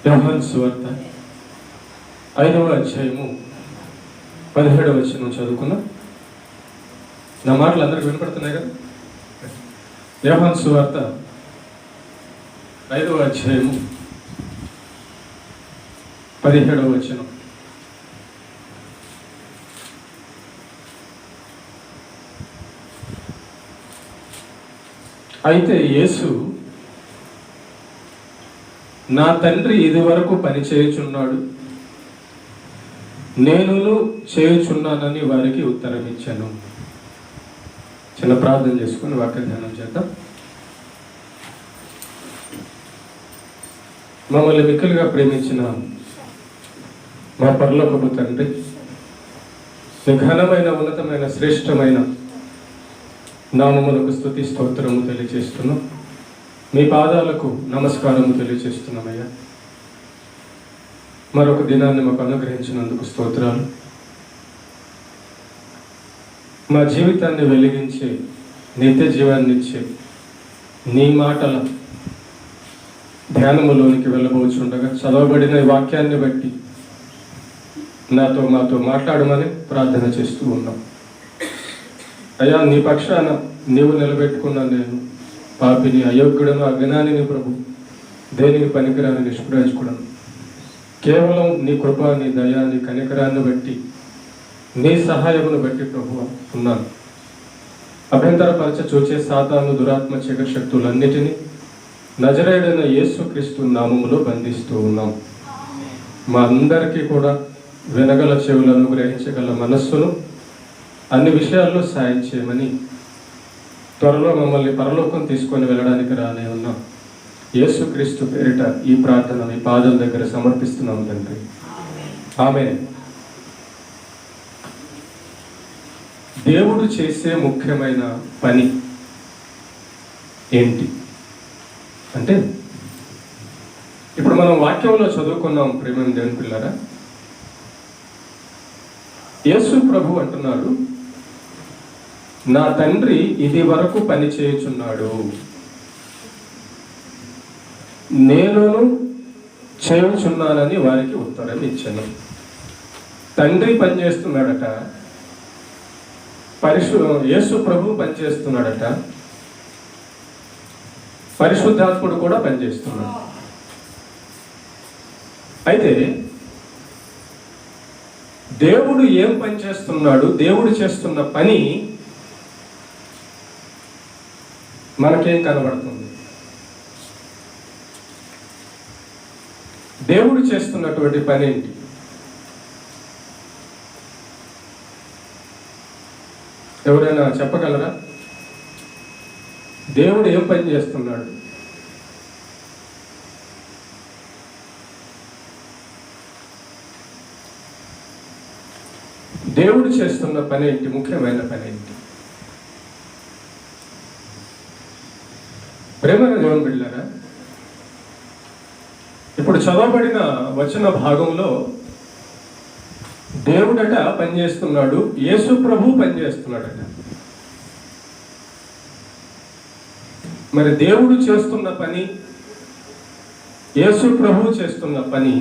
యోహాను సువార్త 5వ అధ్యాయము 17వ వచనం చదువుకున్నాం. నా మాటలు అందరికి వినపడుతున్నాయి కదా? యోహాను సువార్త 5వ అధ్యాయము 17వ వచనం. అయితే యేసు, నా తండ్రి ఇది వరకు పని చేయుచున్నాడు, నేనును చేయుచున్నానని వారికి ఉత్తరం ఇచ్చాను. చిన్న ప్రార్థన చేసుకుని వాక్య ధ్యానం చేద్దాం. మమ్మల్ని మిక్కులుగా ప్రేమించిన మా పరలోకపు తండ్రి, ఘనమైన ఉన్నతమైన శ్రేష్టమైన నామములకు స్తుతి స్తోత్రము తెలియజేస్తున్నాం. మీ పాదాలకు నమస్కారము తెలియజేస్తున్నామయ్యా. మరొక దినాన్ని మాకు అనుగ్రహించినందుకు స్తోత్రాలు. మా జీవితాన్ని వెలిగించే, నిత్య జీవాన్ని ఇచ్చే నీ మాటల ధ్యానములోనికి వెళ్ళబోచుండగా చదవబడిన వాక్యాన్ని బట్టి మాతో మాట్లాడమని ప్రార్థన చేస్తూ ఉన్నాం. అయ్యా, నీ పక్షాన నీవు నిలబెట్టుకున్నా నేను పాపిని, అయోగ్యుడను, అజ్ఞానిని ప్రభు, దేనికి పనికిరాని నిష్ప్రయోజకుడను. కేవలం నీ కృప, నీ దయా, నీ కనికరాన్ని బట్టి, నీ సహాయమును బట్టి ప్రభు ఉన్నాను. అభ్యంతరపరచ చూచే సాతాను, దురాత్మ, చీకటి శక్తులన్నిటినీ నజరేయుడైన యేసుక్రీస్తు నామములో బంధిస్తూ ఉన్నాం. మా అందరికీ కూడా వినగల చెవులను, గ్రహించగల మనస్సును, అన్ని విషయాల్లో సాయం చేయమని, త్వరలో మమ్మల్ని పరలోకం తీసుకొని వెళ్ళడానికి రానే ఉన్నాం. యేసుక్రీస్తు పేరిట ఈ ప్రార్థన మీ పాదాల దగ్గర సమర్పిస్తున్నాం తండ్రి, ఆమేన్. దేవుడు చేసే ముఖ్యమైన పని ఏంటి అంటే, ఇప్పుడు మనం వాక్యంలో చదువుకున్నాం. ప్రేమ దేవుని పిల్లరా, యేసు ప్రభు అంటున్నాడు, నా తండ్రి ఇది వరకు పని చేయుచున్నాడు, నేనును చేయుచున్నానని వారికి ఉత్తరం ఇచ్చాను. తండ్రి పనిచేస్తున్నాడట, యేసు ప్రభు పనిచేస్తున్నాడట, పరిశుద్ధాత్ముడు కూడా పనిచేస్తున్నాడు. అయితే దేవుడు ఏం పని చేస్తున్నాడు, దేవుడు చేస్తున్న పని మనకేం కనబడుతుంది? దేవుడు చేస్తున్నటువంటి పని ఏంటి? ఎవరైనా చెప్పగలరా? దేవుడు ఏం పని చేస్తున్నాడు? దేవుడు చేస్తున్న పని ఏంటి? ముఖ్యమైన పని ఏంటి? ప్రేమన దేవుని బిడ్డలారా, ఇప్పుడు చదవబడిన వచన భాగంలో దేవుడట పనిచేస్తున్నాడు, యేసు ప్రభు పనిచేస్తున్నాడట. మరి దేవుడు చేస్తున్న పని, యేసు ప్రభు చేస్తున్న పని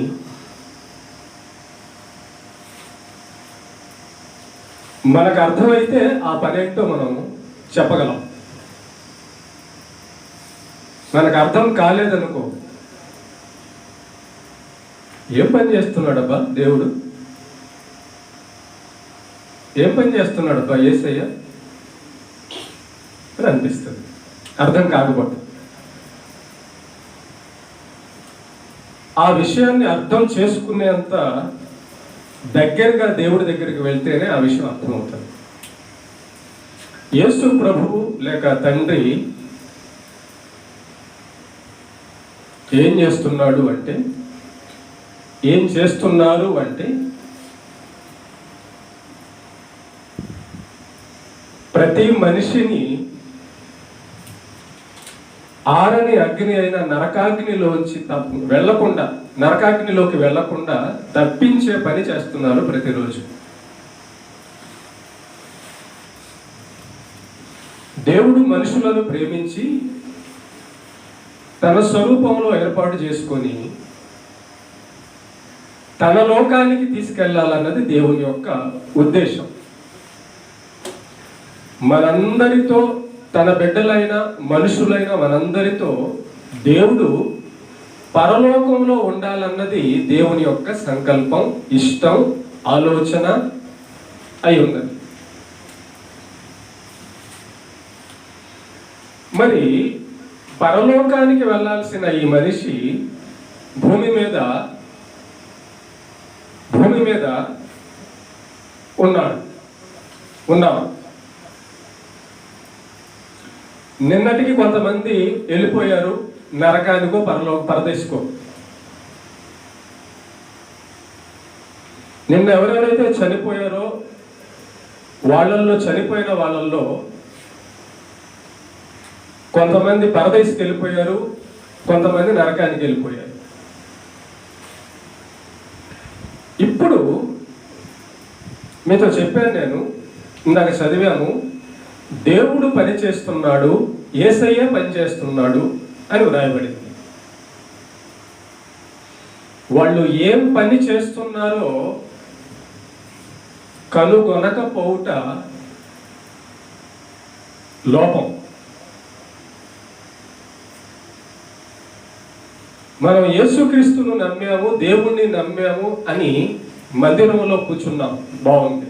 మనకు అర్థమైతే ఆ పని ఏంటో మనం చెప్పగలం. మనకు అర్థం కాలేదనుకో, ఏం పని చేస్తున్నాడబ్బా దేవుడు, ఏం పని చేస్తున్నాడబ్బా యేసయ్య అని అనిపిస్తుంది, అర్థం కాకపోతే. ఆ విషయాన్ని అర్థం చేసుకునేంత దగ్గరగా దేవుడి దగ్గరికి వెళ్తేనే ఆ విషయం అర్థమవుతుంది. యేసు ప్రభువు లేక తండ్రి ఏం చేస్తున్నాడు అంటే, ఏం చేస్తున్నారు అంటే, ప్రతి మనిషిని ఆరని అగ్ని అయిన నరకాగ్నిలోంచి నరకాగ్నిలోకి వెళ్లకుండా తప్పించే పని చేస్తున్నారు ప్రతిరోజు. దేవుడు మనుషులను ప్రేమించి తన స్వరూపంలో ఏర్పాటు చేసుకొని తన లోకానికి తీసుకెళ్లాలన్నది దేవుని యొక్క ఉద్దేశం. మనందరితో, తన బిడ్డలైన మనుషులైన మనందరితో దేవుడు పరలోకంలో ఉండాలన్నది దేవుని యొక్క సంకల్పం, ఇష్టం, ఆలోచన అయి ఉన్నది. మరి పరలోకానికి వెళ్ళాల్సిన ఈ మనిషి భూమి మీద ఉన్నాం. నిన్నటికి కొంతమంది వెళ్ళిపోయారు నరకానికో పరదేశకో. నిన్న ఎవరెవరైతే చనిపోయారో చనిపోయిన వాళ్ళల్లో కొంతమంది పరదేశకి వెళ్ళిపోయారు, కొంతమంది నరకానికి వెళ్ళిపోయారు. ఇప్పుడు మీతో చెప్పాను, నేను ఇందాక చదివాము, దేవుడు పని చేస్తున్నాడు, యేసయ్య పని చేస్తున్నాడు అని వ్రాయబడింది. వాళ్ళు ఏం పని చేస్తున్నారో కనుగొనకపోవుట లోపం. మనం యేసుక్రీస్తును నమ్మాము, దేవుణ్ణి నమ్మాము అని మందిరంలో కూర్చున్నాం, బాగుంది.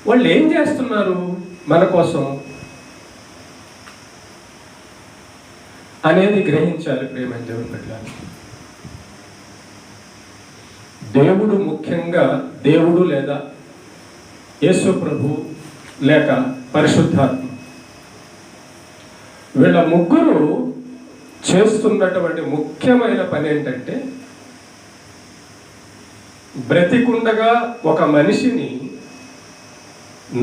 వాళ్ళు ఏం చేస్తున్నారు మన కోసం అనేది గ్రహించాలి. ప్రేమ దేవుని బిడ్డలారా, దేవుడు ముఖ్యంగా దేవుడు లేదా యేసు ప్రభు లేక పరిశుద్ధాత్మ, వీళ్ళ ముగ్గురు చేస్తున్నటువంటి ముఖ్యమైన పని ఏంటంటే, బ్రతికుండగా ఒక మనిషిని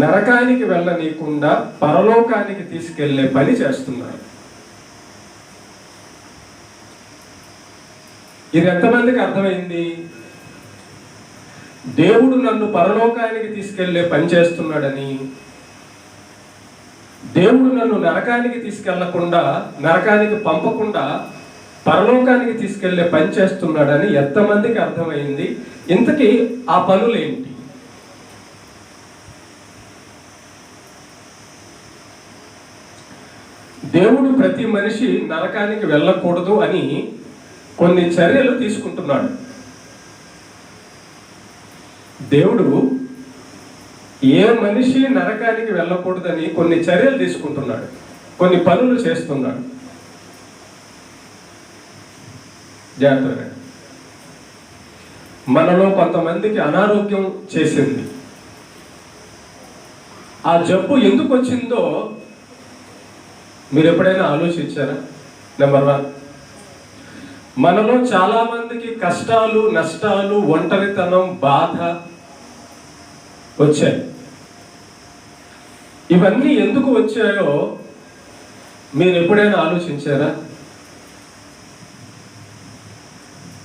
నరకానికి వెళ్ళనీయకుండా పరలోకానికి తీసుకెళ్లే పని చేస్తున్నారు. ఇది ఎంతమందికి అర్థమైంది? దేవుడు నన్ను పరలోకానికి తీసుకెళ్లే పని చేస్తున్నాడని, దేవుడు నన్ను నరకానికి తీసుకెళ్లకుండా, నరకానికి పంపకుండా పరలోకానికి తీసుకెళ్లే పని చేస్తున్నాడని ఎంతమందికి అర్థమైంది? ఇంతకీ ఆ పనులేంటి? దేవుడు ప్రతి మనిషి నరకానికి వెళ్ళకూడదు అని కొన్ని చర్యలు తీసుకుంటున్నాడు. దేవుడు ఏ మనిషి నరకానికి వెళ్ళకూడదని కొన్ని చర్యలు తీసుకుంటున్నాడు, కొన్ని పనులు చేస్తున్నాడు. జాగ్రత్తగా, మనలో కొంతమందికి అనారోగ్యం చేసింది. ఆ జబ్బు ఎందుకు వచ్చిందో మీరు ఎప్పుడైనా ఆలోచించారా? నెంబర్ 1, మనలో చాలా మందికి కష్టాలు, నష్టాలు, ఒంటరితనం, బాధ వచ్చాయి. ఇవన్నీ ఎందుకు వచ్చాయో మీరు ఎప్పుడైనా ఆలోచించారా?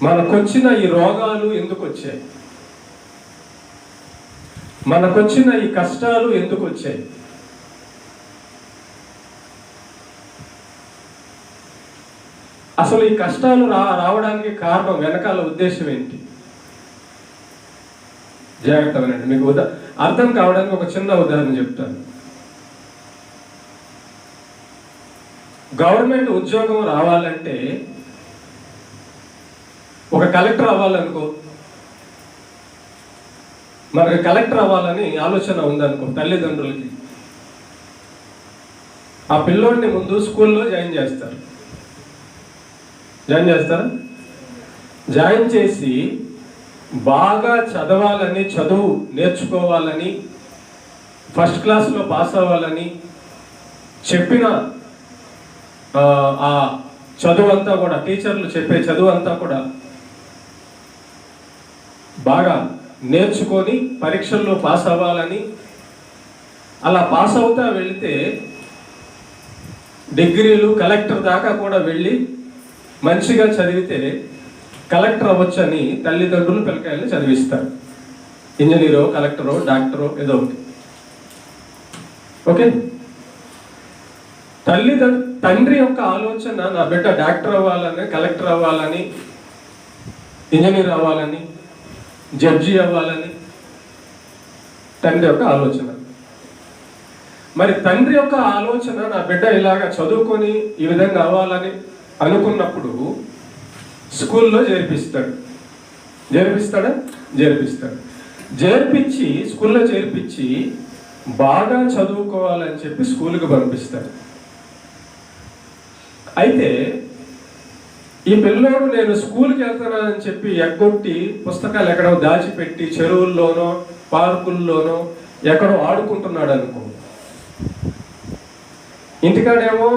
మనకొచ్చిన ఈ రోగాలు ఎందుకు వచ్చాయి? మనకొచ్చిన ఈ కష్టాలు ఎందుకు వచ్చాయి? అసలు ఈ కష్టాలు రావడానికి కారణం, వెనకాల ఉద్దేశం ఏంటి? జాగ్రత్తగా వినండి. మీకు అర్థం కావడానికి ఒక చిన్న ఉదాహరణ చెప్తాను. గవర్నమెంట్ ఉద్యోగం రావాలంటే, ఒక కలెక్టర్ అవ్వాలనుకో, మనకి కలెక్టర్ అవ్వాలని ఆలోచన ఉందనుకో తల్లిదండ్రులకి, ఆ పిల్లోడిని ముందు స్కూల్లో జాయిన్ చేస్తారు. జాయిన్ చేసి బాగా చదవాలని, చదువు నేర్చుకోవాలని, ఫస్ట్ క్లాస్లో పాస్ అవ్వాలని చెప్పిన ఆ చదువు అంతా కూడా, టీచర్లు చెప్పే చదువు అంతా కూడా బాగా నేర్చుకొని పరీక్షల్లో పాస్ అవ్వాలని, అలా పాస్ అవుతా వెళితే డిగ్రీలు, కలెక్టర్ దాకా కూడా వెళ్ళి మంచిగా చదివితే కలెక్టర్ అవ్వచ్చని తల్లిదండ్రులు పిల్లకాయలు చదివిస్తారు. ఇంజనీరో, కలెక్టరో, డాక్టరో ఏదో ఒకటి. ఓకే, తండ్రి యొక్క ఆలోచన నా బిడ్డ డాక్టర్ అవ్వాలని, కలెక్టర్ అవ్వాలని, ఇంజనీర్ అవ్వాలని, జడ్జి అవ్వాలని తండ్రి యొక్క ఆలోచన. మరి తండ్రి యొక్క ఆలోచన నా బిడ్డ ఇలాగ చదువుకొని ఈ విధంగా అవ్వాలని అనుకున్నప్పుడు స్కూల్లో చేర్పిస్తాడు. చేర్పించి స్కూల్లో చేర్పించి బాగా చదువుకోవాలని చెప్పి స్కూల్కి పంపిస్తాడు. అయితే ఈ పిల్లోడు నేను స్కూల్కి వెళ్తున్నానని చెప్పి ఎగ్గొట్టి పుస్తకాలు ఎక్కడో దాచిపెట్టి చెరువుల్లోనో పార్కుల్లోనో ఎక్కడో ఆడుకుంటున్నాడు అనుకో. ఇంటికాడేమో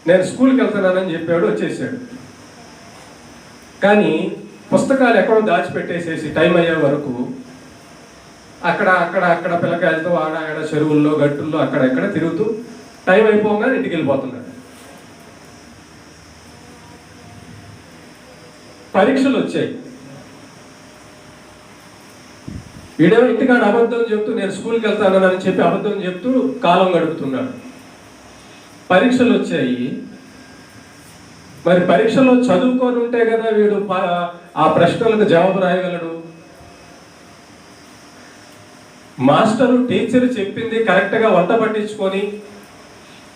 నేను స్కూల్కి వెళ్తున్నానని చెప్పాడు, వచ్చేసాడు. కానీ పుస్తకాలు ఎక్కడో దాచిపెట్టేసేసి టైం అయ్యే వరకు అక్కడ పిల్లకాయలతో ఆడ చెరువుల్లో గట్టుల్లో అక్కడెక్కడ తిరుగుతూ టైం అయిపోగానే ఇంటికి వెళ్ళిపోతున్నాడు. పరీక్షలు వచ్చాయి. వీడేమో ఇంటికాడ అబద్ధం చెప్తూ నేను స్కూల్కి వెళ్తానని చెప్పి అబద్ధం చెప్తూ కాలం గడుపుతున్నాడు. పరీక్షలు వచ్చాయి. మరి పరీక్షలో చదువుకొని ఉంటే కదా వీడు ఆ ప్రశ్నలకు జవాబు రాయగలడు. మాస్టరు టీచర్ చెప్పింది కరెక్ట్గా వంట పట్టించుకొని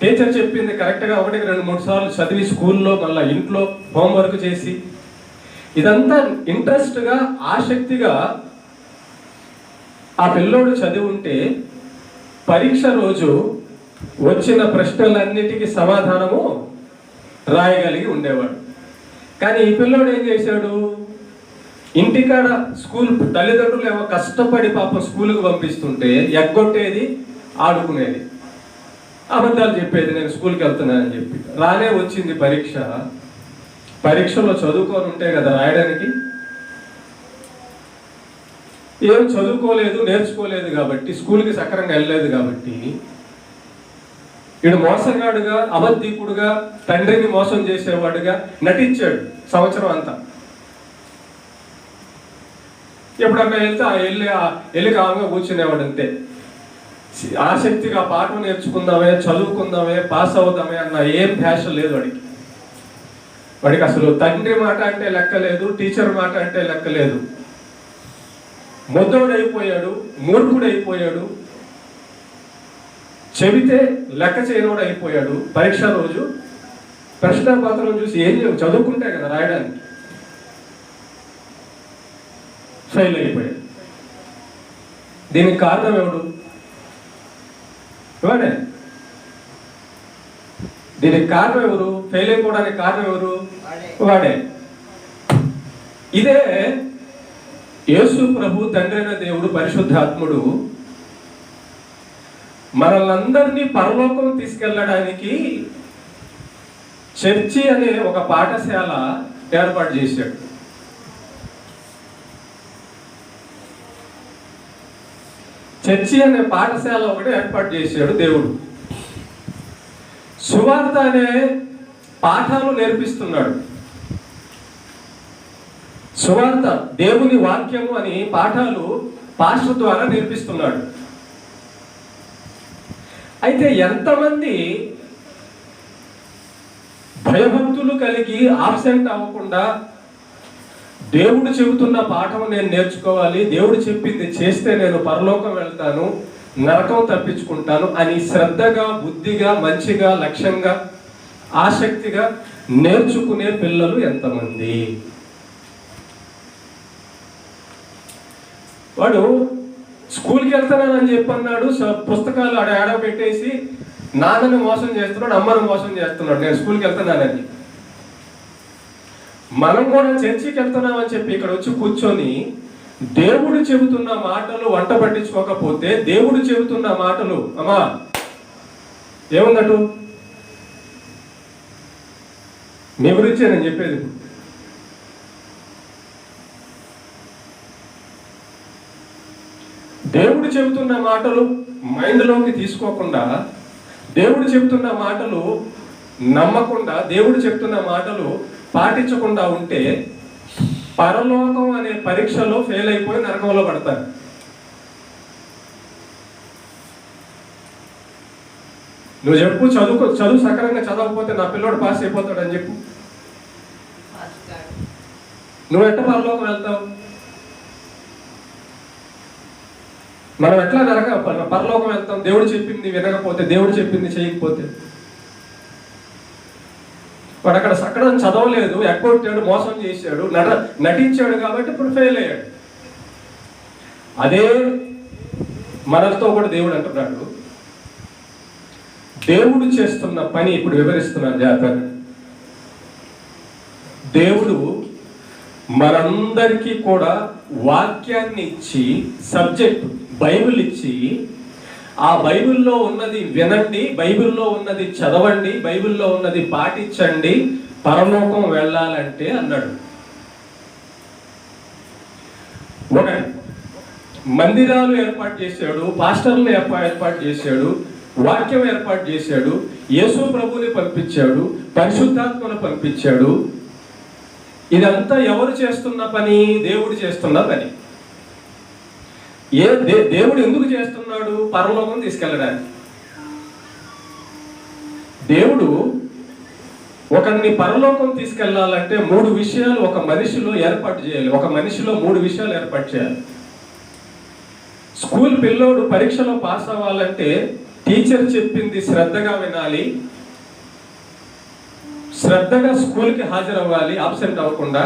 టీచర్ చెప్పింది కరెక్ట్గా 1-2-3 సార్లు చదివి స్కూల్లో మళ్ళీ ఇంట్లో హోంవర్క్ చేసి ఇదంతా ఇంట్రెస్ట్గా ఆసక్తిగా ఆ పిల్లోడు చదివి ఉంటే పరీక్ష రోజు వచ్చిన ప్రశ్నలన్నిటికీ సమాధానము రాయగలిగి ఉండేవాడు. కానీ ఈ పిల్లోడు ఏం చేశాడు, ఇంటికాడ స్కూల్ తల్లిదండ్రులు ఏమో కష్టపడి పాపం స్కూల్కి పంపిస్తుంటే ఎగ్గొట్టేది, ఆడుకునేది, అబద్ధాలు చెప్పేది నేను స్కూల్కి వెళ్తున్నానని చెప్పి. రానే వచ్చింది పరీక్ష. పరీక్షలో చదువుకొని ఉంటే కదా రాయడానికి. ఏం చదువుకోలేదు, నేర్చుకోలేదు కాబట్టి, స్కూల్కి సక్రంగా వెళ్ళలేదు కాబట్టి వీడు మోసగాడుగా, అబద్ధీకుడుగా, తండ్రిని మోసం చేసేవాడుగా నటించాడు సంవత్సరం అంతా. ఎప్పుడన్నా వెళ్తే వెళ్ళి కాలంగా కూర్చునేవాడు అంతే. ఆసక్తిగా పాఠం నేర్చుకుందామే, చదువుకుందామే, పాస్ అవుదామే అన్న ఏం ఫ్యాషన్ లేదు వాడికి అసలు తండ్రి మాట అంటే లెక్కలేదు, టీచర్ మాట అంటే లెక్కలేదు. మొద్దోడైపోయాడు, మూర్ఖుడైపోయాడు, చెబితే లెక్క చేయనోడు అయిపోయాడు. పరీక్ష రోజు ప్రశ్నాపత్రం చూసి ఏం చదువుకుంటే కదా రాయడానికి, ఫెయిల్ అయిపోయాడు. దీనికి కారణం ఎవడు? వాడే. దీనికి కారణం ఎవరు? ఫెయిల్ అయిపోవడానికి కారణం ఎవరు? వాడే. ఇదే యేసు ప్రభు, తండ్రి అయిన దేవుడు, పరిశుద్ధాత్ముడు మనల్నందరినీ పరలోకం తీసుకెళ్ళడానికి చర్చి అనే ఒక పాఠశాల ఏర్పాటు చేశాడు. చర్చి అనే పాఠశాల ఒకటి ఏర్పాటు చేశాడు దేవుడు. సువార్త అనే పాఠాలు నేర్పిస్తున్నాడు. సువార్త, దేవుని వాక్యము అని పాఠాలు పాస్టర్ ద్వారా నేర్పిస్తున్నాడు. అయితే ఎంతమంది భయభక్తులు కలిగి ఆబ్సెంట్ అవ్వకుండా దేవుడు చెబుతున్న పాఠం నేను నేర్చుకోవాలి, దేవుడు చెప్పింది చేస్తే నేను పరలోకం వెళ్తాను, నరకం తప్పించుకుంటాను అని శ్రద్ధగా, బుద్ధిగా, మంచిగా, లక్ష్యంగా, ఆసక్తిగా నేర్చుకునే పిల్లలు ఎంతమంది? వాడు స్కూల్కి వెళ్తానని చెప్పన్నాడు, పుస్తకాలు ఆడ పెట్టేసి నాన్నని మోసం చేస్తున్నాడు, అమ్మని మోసం చేస్తున్నాడు నేను స్కూల్కి వెళ్తున్నానని. మనం కూడా చర్చికి వెళ్తున్నామని చెప్పి ఇక్కడ వచ్చి కూర్చొని దేవుడు చెబుతున్న మాటలు వంట పట్టించుకోకపోతే, దేవుడు చెబుతున్న మాటలు అమ్మా ఏముందటు మీ గురించే నేను చెప్పేది. దేవుడు చెబుతున్న మాటలు మైండ్లోకి తీసుకోకుండా, దేవుడు చెబుతున్న మాటలు నమ్మకుండా, దేవుడు చెప్తున్న మాటలు పాటించకుండా ఉంటే పరలోకం అనే పరీక్షలో ఫెయిల్ అయిపోయి నరకంలో పడతారు. నువ్వు చెప్పు, చదువు సక్రంగా చదవకపోతే నా పిల్లోడు పాస్ అయిపోతాడు అని చెప్పు. నువ్వు ఎట్లా పరలోకం వెళ్తావు? మనం ఎట్లా పరలోకం వెళ్తాం? దేవుడు చెప్పింది వినకపోతే, దేవుడు చెప్పింది చేయకపోతే. వాడు అక్కడ సక్కడం చదవలేదు, ఎక్కొట్టాడు, మోసం చేశాడు, నటించాడు కాబట్టి ఇప్పుడు ఫెయిల్ అయ్యాడు. అదే మనతో కూడా దేవుడు అంటున్నాడు, దేవుడు చేస్తున్న పని ఇప్పుడు వివరిస్తున్నాను జాగ్రత్తగా. దేవుడు మనందరికీ కూడా వాక్యాన్ని ఇచ్చి, సబ్జెక్ట్ బైబిల్ ఇచ్చి, ఆ బైబిల్లో ఉన్నది వినండి, బైబిల్లో ఉన్నది చదవండి, బైబిల్లో ఉన్నది పాటించండి, పరలోకం వెళ్ళాలంటే అన్నాడు. ఒకటి, మందిరాలు ఏర్పాటు చేశాడు, పాస్టర్లు ఏర్పాటు చేశాడు, వాక్యం ఏర్పాటు చేశాడు, యేసు ప్రభువుని పంపించాడు, పరిశుద్ధాత్మను పంపించాడు. ఇదంతా ఎవరు చేస్తున్న పని? దేవుడు చేస్తున్న పని. దేవుడు ఎందుకు చేస్తున్నాడు? పరలోకం తీసుకెళ్ళడానికి. దేవుడు ఒకరిని పరలోకం తీసుకెళ్లాలంటే 3 విషయాలు ఒక మనిషిలో ఏర్పాటు చేయాలి. ఒక మనిషిలో 3 విషయాలు ఏర్పాటు చేయాలి. స్కూల్ పిల్లోడు పరీక్షలో పాస్ అవ్వాలంటే టీచర్ చెప్పింది శ్రద్ధగా వినాలి, శ్రద్ధగా స్కూల్కి హాజరవ్వాలి, ఆబ్సెంట్ అవ్వకుండా.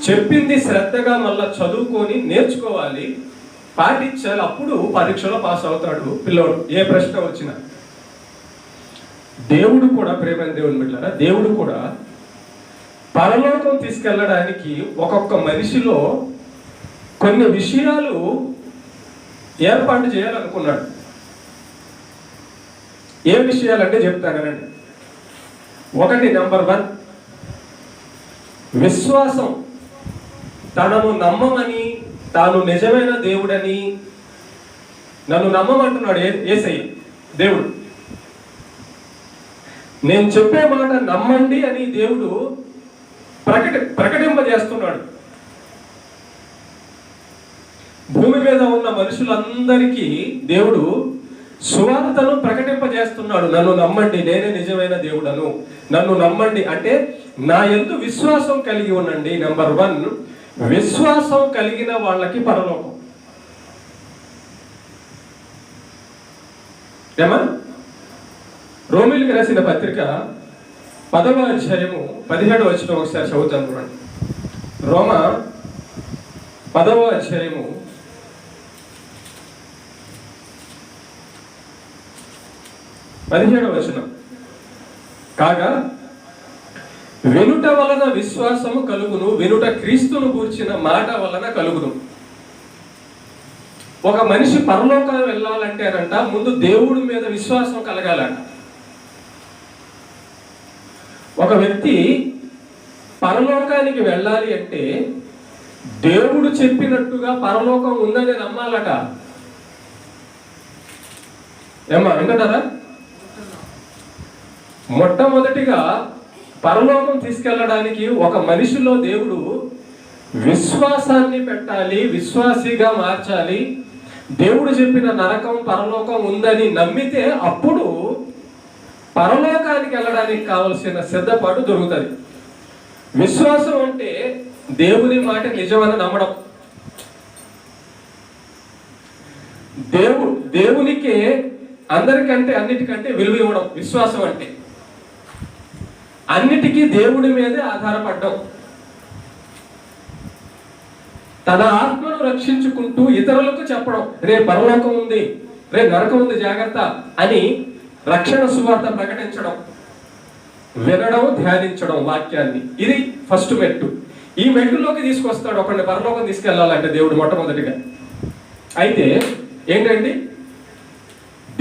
చెప్పింది శ్రద్ధగా మళ్ళా చదువుకొని నేర్చుకోవాలి, పాటించాలి. అప్పుడు పరీక్షలో పాస్ అవుతాడు పిల్లోడు, ఏ ప్రశ్న వచ్చినా. దేవుడు కూడా, ప్రేమ దేవుని బిడ్డలారా, దేవుడు కూడా పరలోకం తీసుకెళ్ళడానికి ఒక్కొక్క మనిషిలో కొన్ని విషయాలు ఏర్పాటు చేయాలనుకున్నాడు. ఏ విషయాలంటే చెప్తానండి. ఒకటి, నెంబర్ 1, విశ్వాసం. తనను నమ్మమని, తాను నిజమైన దేవుడని, నన్ను నమ్మమంటున్నాడు యేసయ్య దేవుడు. నేను చెప్పే మాట నమ్మండి అని దేవుడు ప్రకటింపజేస్తున్నాడు. భూమి మీద ఉన్న మనుషులందరికీ దేవుడు సువార్తను ప్రకటింపజేస్తున్నాడు. నన్ను నమ్మండి, నేనే నిజమైన దేవుడను, నన్ను నమ్మండి అంటే నా యందు విశ్వాసం కలిగి ఉండండి. నెంబర్ 1, విశ్వాసం కలిగిన వాళ్ళకి పరలోకం. ఏమా? రోమీయులకు రాసిన పత్రిక 10వ అధ్యాయము 17వ వచనం ఒకసారి చదువుతాను చూడండి. రోమ 10వ అధ్యాయము 17వ వచనం. కాగా వెనుట వలన విశ్వాసము కలుగును, వెనుట క్రీస్తును గూర్చిన మాట వలన కలుగును. ఒక మనిషి పరలోకం వెళ్ళాలంటేనంట ముందు దేవుడి మీద విశ్వాసం కలగాలంట. ఒక వ్యక్తి పరలోకానికి వెళ్ళాలి అంటే దేవుడు చెప్పినట్టుగా పరలోకం ఉందని నమ్మాలట. ఏమ్మా వింటారా? మొట్టమొదటిగా పరలోకం తీసుకెళ్ళడానికి ఒక మనిషిలో దేవుడు విశ్వాసాన్ని పెట్టాలి, విశ్వాసిగా మార్చాలి. దేవుడు చెప్పిన నరకం పరలోకం ఉందని నమ్మితే అప్పుడు పరలోకానికి వెళ్ళడానికి కావలసిన సిద్ధపాటు దొరుకుతుంది. విశ్వాసం అంటే దేవుని మాట నిజమని నమ్మడం. దేవునికే అందరికంటే అన్నిటికంటే విలువ ఇవ్వడం విశ్వాసం అంటే. అన్నిటికీ దేవుడి మీదే ఆధారపడడం. తన ఆత్మను రక్షించుకుంటూ ఇతరులకు చెప్పడం, రే పరలోకం ఉంది, రే నరకం ఉంది జాగ్రత్త అని రక్షణ సువార్త ప్రకటించడం, వినడం, ధ్యానించడం వాక్యాన్ని. ఇది ఫస్ట్ మెట్టు. ఈ మెట్టులోకి తీసుకొస్తాడు ఒకరిని పరలోకం తీసుకెళ్లాలంటే దేవుడు మొట్టమొదటిగా. అయితే ఏంటండి,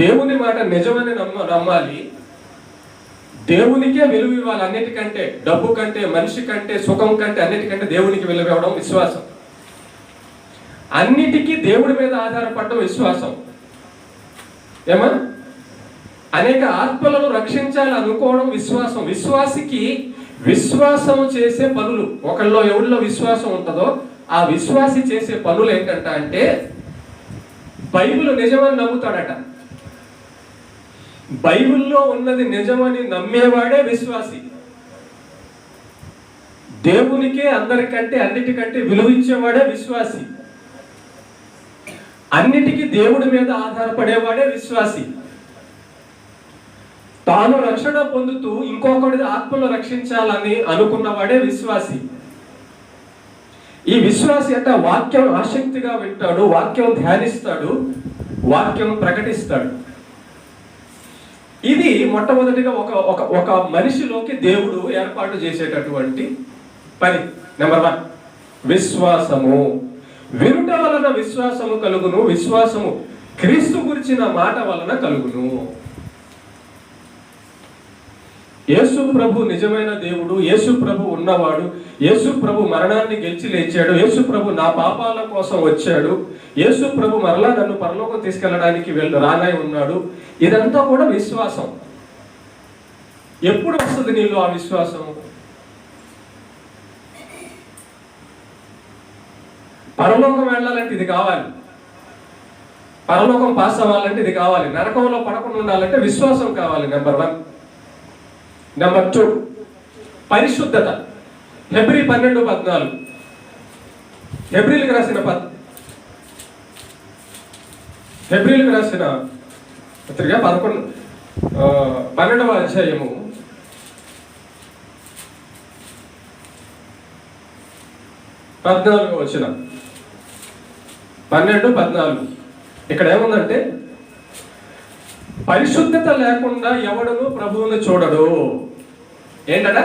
దేవుని మాట నిజమని నమ్మాలి, దేవునికే విలువ ఇవ్వాలి. అన్నిటికంటే, డబ్బు కంటే, మనిషి కంటే, సుఖం కంటే అన్నిటికంటే దేవునికి విలువ ఇవ్వడం విశ్వాసం. అన్నిటికీ దేవుడి మీద ఆధారపడడం విశ్వాసం. ఏమా? అనేక ఆత్మలను రక్షించాలి అనుకోవడం విశ్వాసం. విశ్వాసికి విశ్వాసం చేసే పనులు, ఒకళ్ళలో ఎవరిలో విశ్వాసం ఉంటుందో ఆ విశ్వాసి చేసే పనులు ఏంటంట అంటే బైబిల్ నిజమని నమ్ముతాడట. బైబిల్లో ఉన్నది నిజమని నమ్మేవాడే విశ్వాసి. దేవునికే అందరికంటే అన్నిటికంటే విలువ ఇచ్చేవాడే విశ్వాసి. అన్నిటికీ దేవుడి మీద ఆధారపడేవాడే విశ్వాసి. తాను రక్షణ పొందుతూ ఇంకొకటి ఆత్మను రక్షించాలని అనుకున్నవాడే విశ్వాసి. ఈ విశ్వాసి అంటే వాక్యం ఆసక్తిగా వింటాడు, వాక్యం ధ్యానిస్తాడు, వాక్యం ప్రకటిస్తాడు. ఇది మొట్టమొదటిగా ఒక మనిషిలోకి దేవుడు ఏర్పాటు చేసేటటువంటి పని. నెంబర్ 1 విశ్వాసము. వినుట వలన విశ్వాసము కలుగును, విశ్వాసము క్రీస్తు గురించిన మాట వలన కలుగును. యేసు ప్రభు నిజమైన దేవుడు, యేసు ప్రభు ఉన్నవాడు, యేసు ప్రభు మరణాన్ని గెలిచి లేచాడు, యేసు ప్రభు నా పాపాల కోసం వచ్చాడు, యేసు ప్రభు మరలా నన్ను పరలోకం తీసుకెళ్ళడానికి రానై ఉన్నాడు. ఇదంతా కూడా విశ్వాసం. ఎప్పుడు వస్తుంది నీలో ఆ విశ్వాసం? పరలోకం వెళ్ళాలంటే ఇది కావాలి, పరలోకం పాస్ అవ్వాలంటే ఇది కావాలి, నరకంలో పడకుండా ఉండాలంటే విశ్వాసం కావాలి. నెంబర్ 1. నెంబర్ 2 పరిశుద్ధత. హెబ్రీ 12:14. హెబ్రీలకు రాసిన పత్రిక 12వ అధ్యాయము 14వ వచనం. 12:14 ఇక్కడ ఏముందంటే, పరిశుద్ధత లేకుండా ఎవడును ప్రభువును చూడడు. ఏంటట?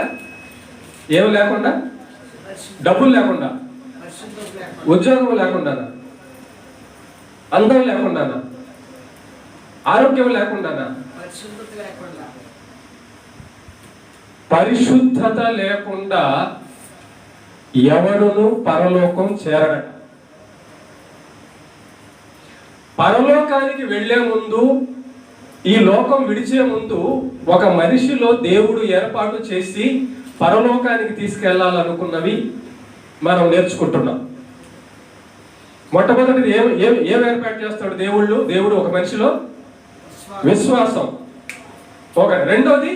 ఏమి లేకుండా? డబ్బులు లేకుండా, ఉద్యోగం లేకుండానా, అందం లేకుండానా, ఆరోగ్యం లేకుండానా, పరిశుద్ధత లేకుండా ఎవడును పరలోకం చేరడట. పరలోకానికి వెళ్లే ముందు, ఈ లోకం విడిచే ముందు ఒక మనిషిలో దేవుడు ఏర్పాటు చేసి పరలోకానికి తీసుకెళ్లాలనుకున్నవి మనం నేర్చుకుంటున్నాం. మొట్టమొదటిది ఏం ఏర్పాటు చేస్తాడు దేవుడు ఒక మనిషిలో? విశ్వాసం. రెండోది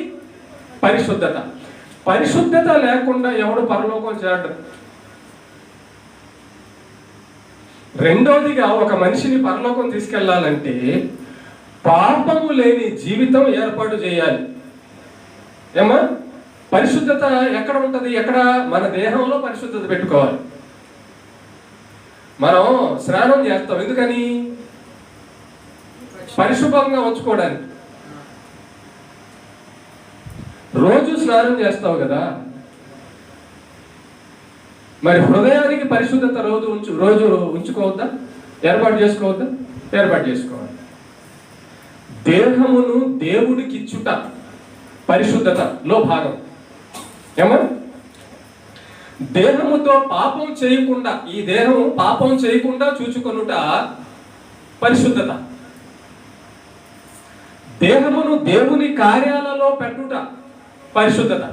పరిశుద్ధత. పరిశుద్ధత లేకుండా ఎవడు పరలోకం చేరడు. రెండోదిగా ఒక మనిషిని పరలోకం తీసుకెళ్లాలంటే పాపము లేని జీవితం ఏర్పాటు చేయాలి. ఏమా? పరిశుద్ధత ఎక్కడ ఉంటది? ఎక్కడ? మన దేహంలో పరిశుద్ధత పెట్టుకోవాలి. మనం స్నానం చేస్తాం ఎందుకని? పరిశుభ్రంగా ఉంచుకోవడానికి. రోజు స్నానం చేస్తావు కదా, మరి హృదయానికి పరిశుద్ధత రోజు ఉంచుకోవద్దా? ఏర్పాటు చేసుకోవద్దా? ఏర్పాటు చేసుకోవాలి. దేహమును దేవుడికి ఇచ్చుట పరిశుద్ధతలో భాగం. ఏమో? దేహముతో పాపం చేయకుండా, ఈ దేహం పాపం చేయకుండా చూచుకొనుట పరిశుద్ధత. దేహమును దేవుని కార్యాలలో పెట్టుట పరిశుద్ధత.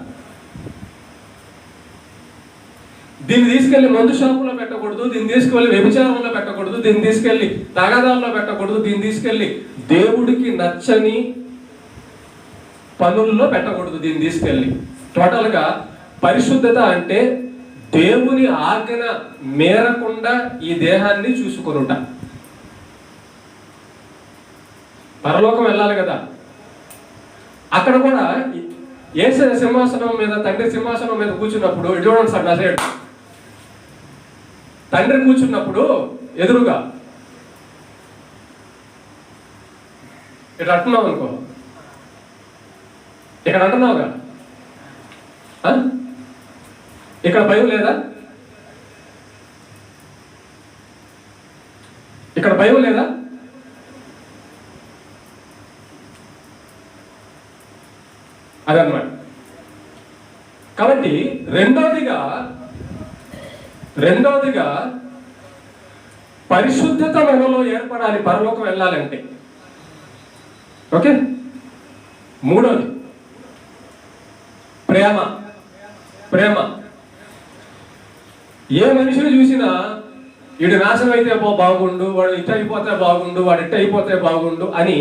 దీన్ని తీసుకెళ్లి మందు షాపులో పెట్టకూడదు, దీన్ని తీసుకెళ్లి వ్యభిచారంలో పెట్టకూడదు, దీన్ని తీసుకెళ్లి తగాదాల్లో పెట్టకూడదు, దీన్ని తీసుకెళ్లి దేవుడికి నచ్చని పనుల్లో పెట్టకూడదు. దీన్ని తీసుకెళ్లి టోటల్ గా పరిశుద్ధత అంటే దేవుని ఆజ్ఞ మేరకుండా ఈ దేహాన్ని చూసుకొనుట. పరలోకం వెళ్ళాలి కదా, అక్కడ కూడా యేసు సింహాసనం మీద, తండ్రి సింహాసనం మీద కూర్చున్నప్పుడు చూడండి సార్, నా సైడ్ తండ్రి కూర్చున్నప్పుడు ఎదురుగా ఇక్కడ అంటున్నావు అనుకో, ఇక్కడ అంటున్నావుగా, ఇక్కడ భయం లేదా? ఇక్కడ భయం లేదా? అదన్నమాట. కాబట్టి రెండవదిగా పరిశుద్ధత మనలో ఏర్పడాలి పరలోకం వెళ్ళాలంటే. ఓకే. మూడోది ప్రేమ. ఏ మనిషిని చూసినా వీడు నాశనం అయితే బాగుండు, వాడు ఇట్ట అయిపోతే బాగుండు, వాడు ఇట్ట అయిపోతే బాగుండు అని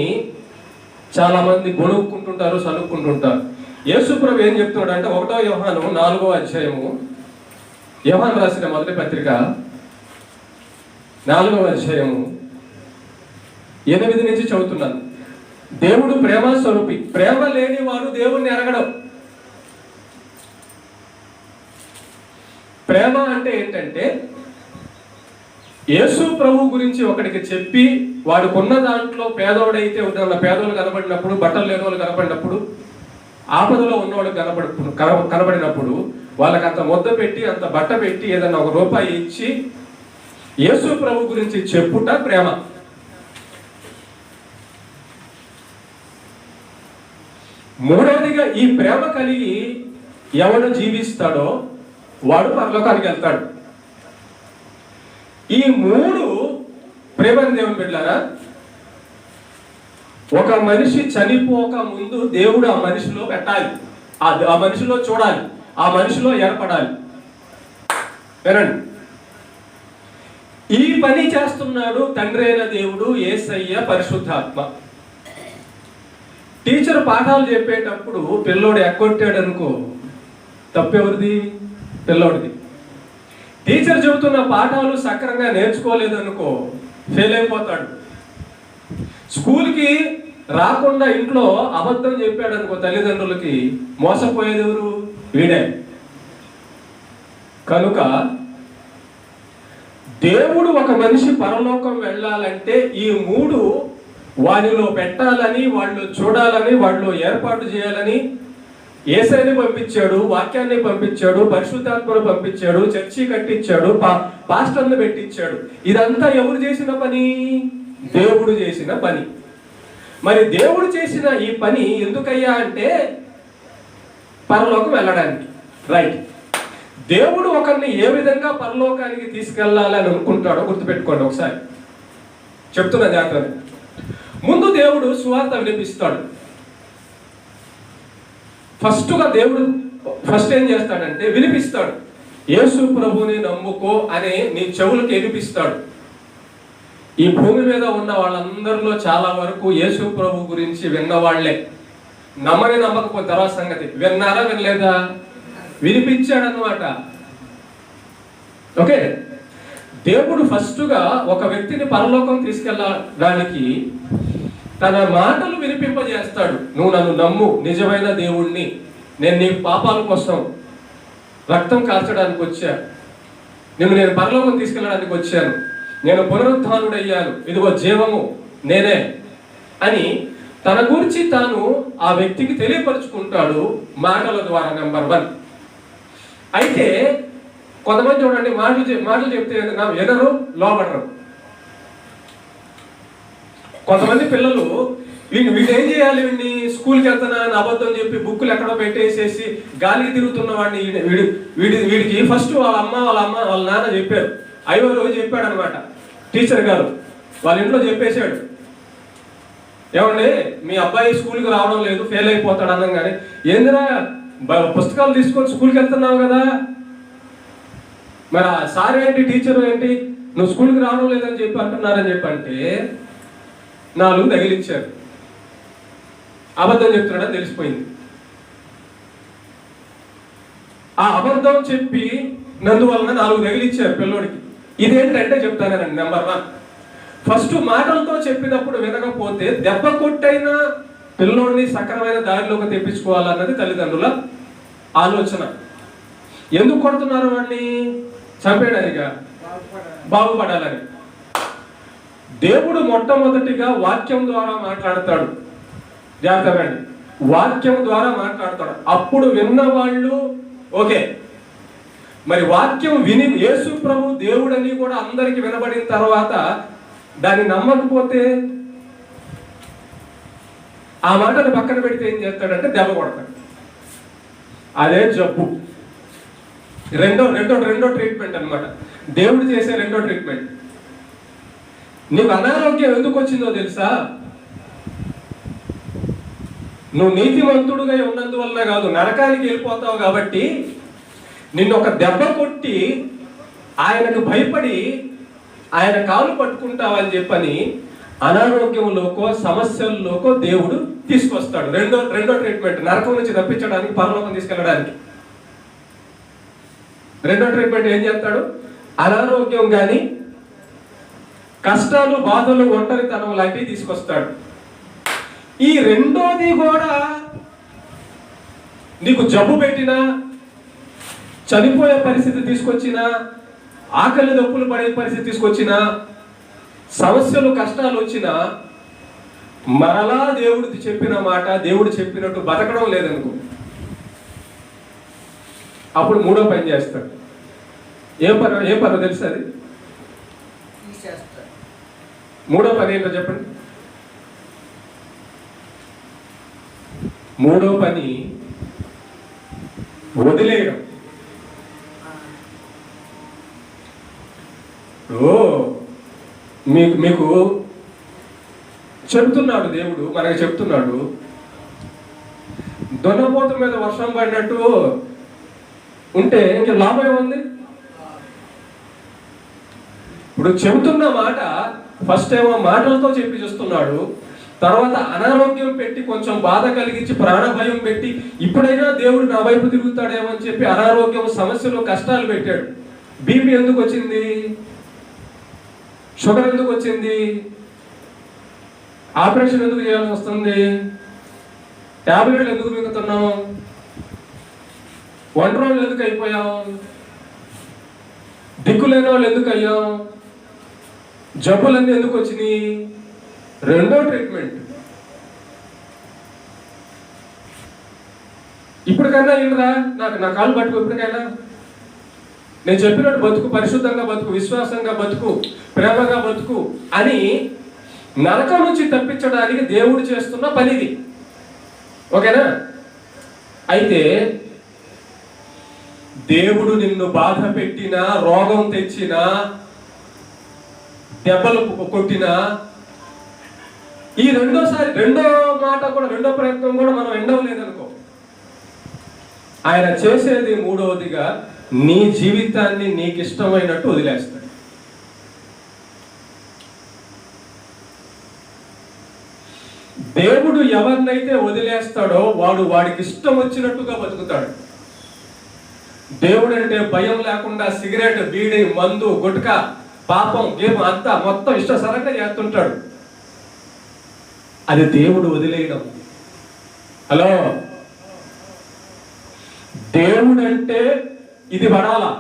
చాలా మంది గొణుక్కుంటుంటారు, సలుక్కుంటుంటారు. యేసు ప్రభు ఏం చెప్తున్నాడు అంటే 1వ యోహాను 4వ అధ్యాయము యోహాను రాసిన మొదటి పత్రిక 4వ అధ్యాయము 8 నుంచి చదువుతున్నాను. దేవుడు ప్రేమ స్వరూపి, ప్రేమ లేని వాడు దేవుణ్ణి ఎరగడం. ప్రేమ అంటే ఏంటంటే యేసు ప్రభు గురించి ఒకడికి చెప్పి వాడుకున్న దాంట్లో పేదోడైతే పేదోళ్ళు కనబడినప్పుడు, బట్టలు లేని వాళ్ళు కనబడినప్పుడు, ఆపదలో ఉన్నవాడు కనబడినప్పుడు వాళ్ళకి అంత ముద్ద పెట్టి, అంత బట్ట పెట్టి, ఏదన్నా ₹1 ఇచ్చి యేసు ప్రభు గురించి చెప్పుట ప్రేమ. మూడవదిగా ఈ ప్రేమ కలిగి ఎవడు జీవిస్తాడో వాడు పరలోకానికి వెళ్తాడు. ఈ 3 ప్రేమని దేవుని బిడ్డలారా, ఒక మనిషి చనిపోక ముందు దేవుడు ఆ మనిషిలో పెట్టాలి, ఆ మనిషిలో చూడాలి, ఆ మనిషిలో ఏర్పడాలి. వినండి, ఈ పని చేస్తున్నాడు తండ్రి అయిన దేవుడు, యేసయ్య, పరిశుద్ధాత్మ. టీచర్ పాఠాలు చెప్పేటప్పుడు పిల్లోడు ఎక్కొట్టాడు అనుకో, తప్పెవరిది? పిల్లోడిది. టీచర్ చెబుతున్న పాఠాలు సక్రంగా నేర్చుకోలేదు అనుకో, ఫెయిల్ అయిపోతాడు. స్కూల్కి రాకుండా ఇంట్లో అబద్ధం చెప్పాడు అనుకో తల్లిదండ్రులకి, మోసపోయేది ఎవరు? వీడే. కనుక దేవుడు ఒక మనిషి పరలోకం వెళ్ళాలంటే ఈ 3 వానిలో పెట్టాలని, వాళ్ళు చూడాలని, వాళ్ళు ఏర్పాటు చేయాలని యేసయ్యని పంపించాడు, వాక్యాన్ని పంపించాడు, పరిశుద్ధాత్మను పంపించాడు, చర్చి కట్టించాడు, పాస్టర్ని పెట్టించాడు. ఇదంతా ఎవరు చేసిన పని? దేవుడు చేసిన పని. మరి దేవుడు చేసిన ఈ పని ఎందుకయ్యా అంటే పరలోకం వెళ్ళడానికి. రైట్. దేవుడు ఒకరిని ఏ విధంగా పరలోకానికి తీసుకెళ్లాలని అనుకుంటాడో గుర్తుపెట్టుకోండి. ఒకసారి చెప్తున్నా జాగ్రత్త. ముందు దేవుడు సువార్త వినిపిస్తాడు. దేవుడు ఫస్ట్ ఏం చేస్తాడంటే వినిపిస్తాడు. యేసు ప్రభుని నమ్ముకో అని నీ చెవులకు వినిపిస్తాడు. ఈ భూమి మీద ఉన్న వాళ్ళందరిలో చాలా వరకు యేసు ప్రభు గురించి విన్నవాళ్లే. నమ్మని నమ్మకపోతే తర్వాత సంగతి. విన్నారా? వినలేదా? వినిపించాడనమాట. ఓకే. దేవుడు ఫస్ట్గా ఒక వ్యక్తిని పరలోకం తీసుకెళ్ళడానికి తన మాటలు వినిపింపజేస్తాడు. నువ్వు నన్ను నమ్ము, నిజమైన దేవుణ్ణి, నేను నీ పాపాల కోసం రక్తం కార్చడానికి వచ్చా, నేను పరలోకం తీసుకెళ్ళడానికి వచ్చాను, నేను పునరుద్ధానుడయ్యాను, ఇదిగో జీవము నేనే అని తన గురించి తాను ఆ వ్యక్తికి తెలియపరుచుకుంటాడు మాటల ద్వారా. నెంబర్ 1. అయితే కొంతమంది చూడండి, మాటలు చెప్తే వినరు, లోబడరు. కొంతమంది పిల్లలు వీడేం చేయాలి, వీడిని స్కూల్కి వెళ్తానా అని అబద్ధం చెప్పి బుక్కులు ఎక్కడో పెట్టేసేసి గాలికి తిరుగుతున్న వాడిని వీడికి ఫస్ట్ వాళ్ళ అమ్మ వాళ్ళ నాన్న చెప్పారు. 5వ రోజు చెప్పాడు అనమాట టీచర్ గారు. వాళ్ళ ఇంట్లో చెప్పేశాడు, ఏమండి మీ అబ్బాయి స్కూల్కి రావడం లేదు, ఫెయిల్ అయిపోతాడు అనగానే, ఏందిరా పుస్తకాలు తీసుకొని స్కూల్కి వెళ్తున్నావు కదా, మరి సార్ ఏంటి, టీచర్ ఏంటి, నువ్వు స్కూల్కి రావడం లేదని చెప్పి అంటున్నారని చెప్పంటే 4 తగిలించారు. అబద్ధం చెప్తున్నాడని తెలిసిపోయింది. ఆ అబద్ధం చెప్పి నందువలన 4 తగిలించారు పిల్లోడికి. ఇదేంటంటే చెప్తానండి. నెంబర్ 1, ఫస్ట్ మాటలతో చెప్పినప్పుడు వినకపోతే దెబ్బ కొట్టైనా పిల్లోడిని సక్రమైన దారిలోకి తెప్పించుకోవాలన్నది తల్లిదండ్రుల ఆలోచన. ఎందుకు కొడుతున్నారు వాడిని? చంపేయడానికా? బాగుపడాలని. దేవుడు మొట్టమొదటిగా వాక్యం ద్వారా మాట్లాడతాడు. జాగ్రత్తగా, వాక్యం ద్వారా మాట్లాడతాడు. అప్పుడు విన్నవాళ్ళు ఓకే. మరి వాక్యం విని యేసు ప్రభు దేవుడని కూడా అందరికి వినబడిన తర్వాత దాన్ని నమ్మకపోతే ఆ మాటను పక్కన పెడితే ఏం చేస్తాడంటే దెబ్బ కొడతాడు. అదే జబ్బు. రెండో ట్రీట్మెంట్ అన్నమాట. దేవుడు చేసే రెండో ట్రీట్మెంట్. నీకు అనారోగ్యం ఎందుకు వచ్చిందో తెలుసా? నువ్వు నీతిమంతుడుగా ఉన్నందువల్ల కాదు, నరకానికి వెళ్ళిపోతావు కాబట్టి నిన్ను ఒక దెబ్బ కొట్టి ఆయనకు భయపడి ఆయన కాలు పట్టుకుంటావని చెప్పని అనారోగ్యంలోకో సమస్యల్లోకో దేవుడు తీసుకొస్తాడు. రెండో ట్రీట్మెంట్, నరకం నుంచి తప్పించడానికి, పరలోకం తీసుకెళ్ళడానికి. రెండో ట్రీట్మెంట్ ఏం చేస్తాడు? అనారోగ్యం కానీ, కష్టాలు, బాధలు, ఒంటరితనం లాంటివి తీసుకొస్తాడు. ఈ రెండోది కూడా నీకు జబ్బు పెట్టినా, చనిపోయే పరిస్థితి తీసుకొచ్చినా, ఆకలి దప్పులు పడే పరిస్థితి తీసుకొచ్చినా, సమస్యలు, కష్టాలు వచ్చినా మరలా దేవుడికి చెప్పిన మాట, దేవుడు చెప్పినట్టు బతకడం లేదనుకో, అప్పుడు మూడో పని చేస్తాడు. ఏ పని తెలుసు అది? మూడో పని ఏంటో చెప్పండి. మూడో పని వదిలేయడం. మీకు చెప్తున్నాడు దేవుడు, మనకి చెప్తున్నాడు, దొన్నపోత మీద వర్షం పడినట్టు ఉంటే ఇంకా లాభం ఏముంది? ఇప్పుడు చెబుతున్న మాట ఫస్ట్ ఏమో మాటలతో చెప్పి చూస్తున్నాడు, తర్వాత అనారోగ్యం పెట్టి, కొంచెం బాధ కలిగించి, ప్రాణభయం పెట్టి, ఇప్పుడైనా దేవుడు నా వైపు తిరుగుతాడేమో అని చెప్పి అనారోగ్యం, సమస్యలు, కష్టాలు పెట్టాడు. బీపీ ఎందుకు వచ్చింది? షుగర్ ఎందుకు వచ్చింది? ఆపరేషన్ ఎందుకు చేయాల్సి వస్తుంది? టాబ్లెట్లు ఎందుకు మింగుతున్నాం? ఒంటరి ఎందుకు అయిపోయాం? దిక్కులేని వాళ్ళు ఎందుకు అయ్యాం? జబ్బులన్నీ ఎందుకు వచ్చినాయి? రెండో ట్రీట్మెంట్. ఇప్పటికైనా ఏంట్రా, నా కాలు పట్టుకు, ఇప్పటికైనా నేను చెప్పినట్టు బతుకు, పరిశుద్ధంగా బతుకు, విశ్వాసంగా బతుకు, ప్రేమగా బతుకు అని నరకం నుంచి తప్పించడానికి దేవుడు చేస్తున్న పనిది. ఓకేనా? అయితే దేవుడు నిన్ను బాధ పెట్టినా, రోగం తెచ్చినా, దెబ్బలు కొట్టినా, ఈ రెండో మాట కూడా, రెండో ప్రయత్నం కూడా మనం ఎండవలేదనుకో, ఆయన చేసేది మూడవదిగా నీ జీవితాన్ని నీకు ఇష్టమైనట్టు వదిలేస్తాడు. దేవుడు ఎవరినైతే వదిలేస్తాడో వాడికి ఇష్టం వచ్చినట్టుగా బతుకుతాడు. దేవుడు అంటే భయం లేకుండా సిగరెట్, బీడి, మందు, గుట్కా, పాపం, గేమ్ అంతా మొత్తం ఇష్టసరంగా చేస్తుంటాడు. అది దేవుడు వదిలేయడం. హలో, దేవుడు అంటే ఇది పడాలా?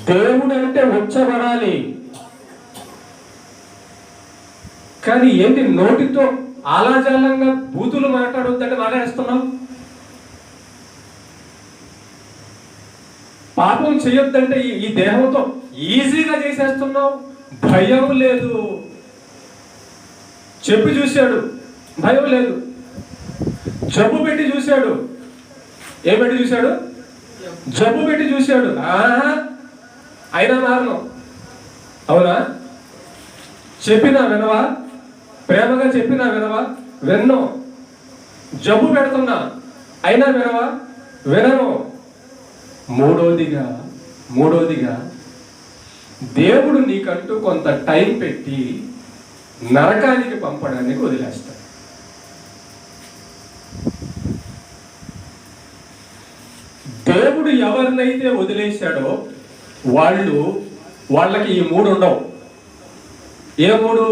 దేవుడు అంటే వచ్చబడాలి. కానీ ఏంటి, నోటితో ఆలాజాలంగా బూతులు మాట్లాడొద్దంటే మాట్లాడేస్తున్నాం. పాపం చేయొద్దంటే ఈ దేహంతో ఈజీగా చేసేస్తున్నావు. భయం లేదు. చెప్పి చూశాడు, భయం లేదు. జబ్బు పెట్టి చూశాడు. ఏం పెట్టి చూశాడు? జబ్బు పెట్టి చూశాడు. అయినా మారను. అవునా? చెప్పినా వినవా? ప్రేమగా చెప్పినా వినవా? విన్నో. జబ్బు పెడుతున్నా అయినా వినవా? వినను. మూడోదిగా దేవుడు నీకంటూ కొంత టైం పెట్టి నరకానికి పంపడానికి వదిలేస్తాడు. దేవుడు ఎవరినైతే వదిలేశాడో వాళ్ళకి ఈ మూడు ఉండవు. ఏ మూడు?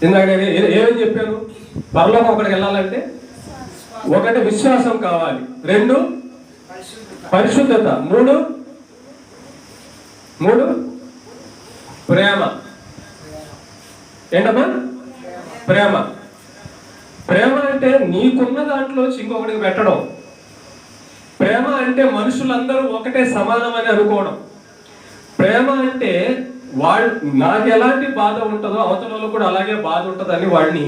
ఇందాక ఏమని చెప్పాను? పరలోకం ఒకటికి వెళ్ళాలంటే ఒకటి విశ్వాసం కావాలి, రెండు పరిశుద్ధత, మూడు ప్రేమ. ఏంటమ్మా? ప్రేమ అంటే నీకున్న దాంట్లో ఇంకొకటికి పెట్టడం. ప్రేమ అంటే మనుషులందరూ ఒకటే సమానమని అనుకోవడం. ప్రేమ అంటే నాకు ఎలాంటి బాధ ఉంటుందో అవతలలో కూడా అలాగే బాధ ఉంటుందని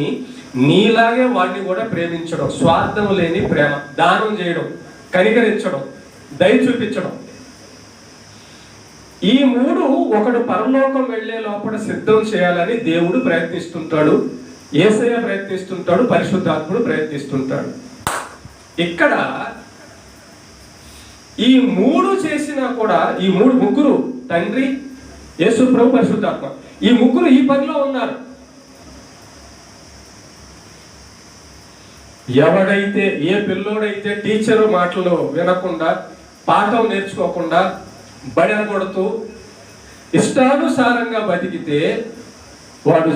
నీలాగే వాడిని కూడా ప్రేమించడం. స్వార్థం లేని ప్రేమ. దానం చేయడం, కనికరించడం, దయ చూపించడం. ఈ మూడు ఒకడు పరలోకం వెళ్లే లోపల సిద్ధం చేయాలని దేవుడు ప్రయత్నిస్తుంటాడు, యేసయ్య ప్రయత్నిస్తుంటాడు, పరిశుద్ధాత్ముడు ప్రయత్నిస్తుంటాడు. ఇక్కడ ఈ మూడు చేసినా కూడా ఈ ముగ్గురు, తండ్రి, యేసు ప్రభు, పరిశుద్ధాత్మ, ఈ ముగ్గురు ఈ పనిలో ఉన్నారు. ఎవడైతే, ఏ పిల్లోడైతే టీచరు మాటలు వినకుండా, పాఠం నేర్చుకోకుండా, బడి కొడుతూ ఇష్టానుసారంగా బతికితే వాడు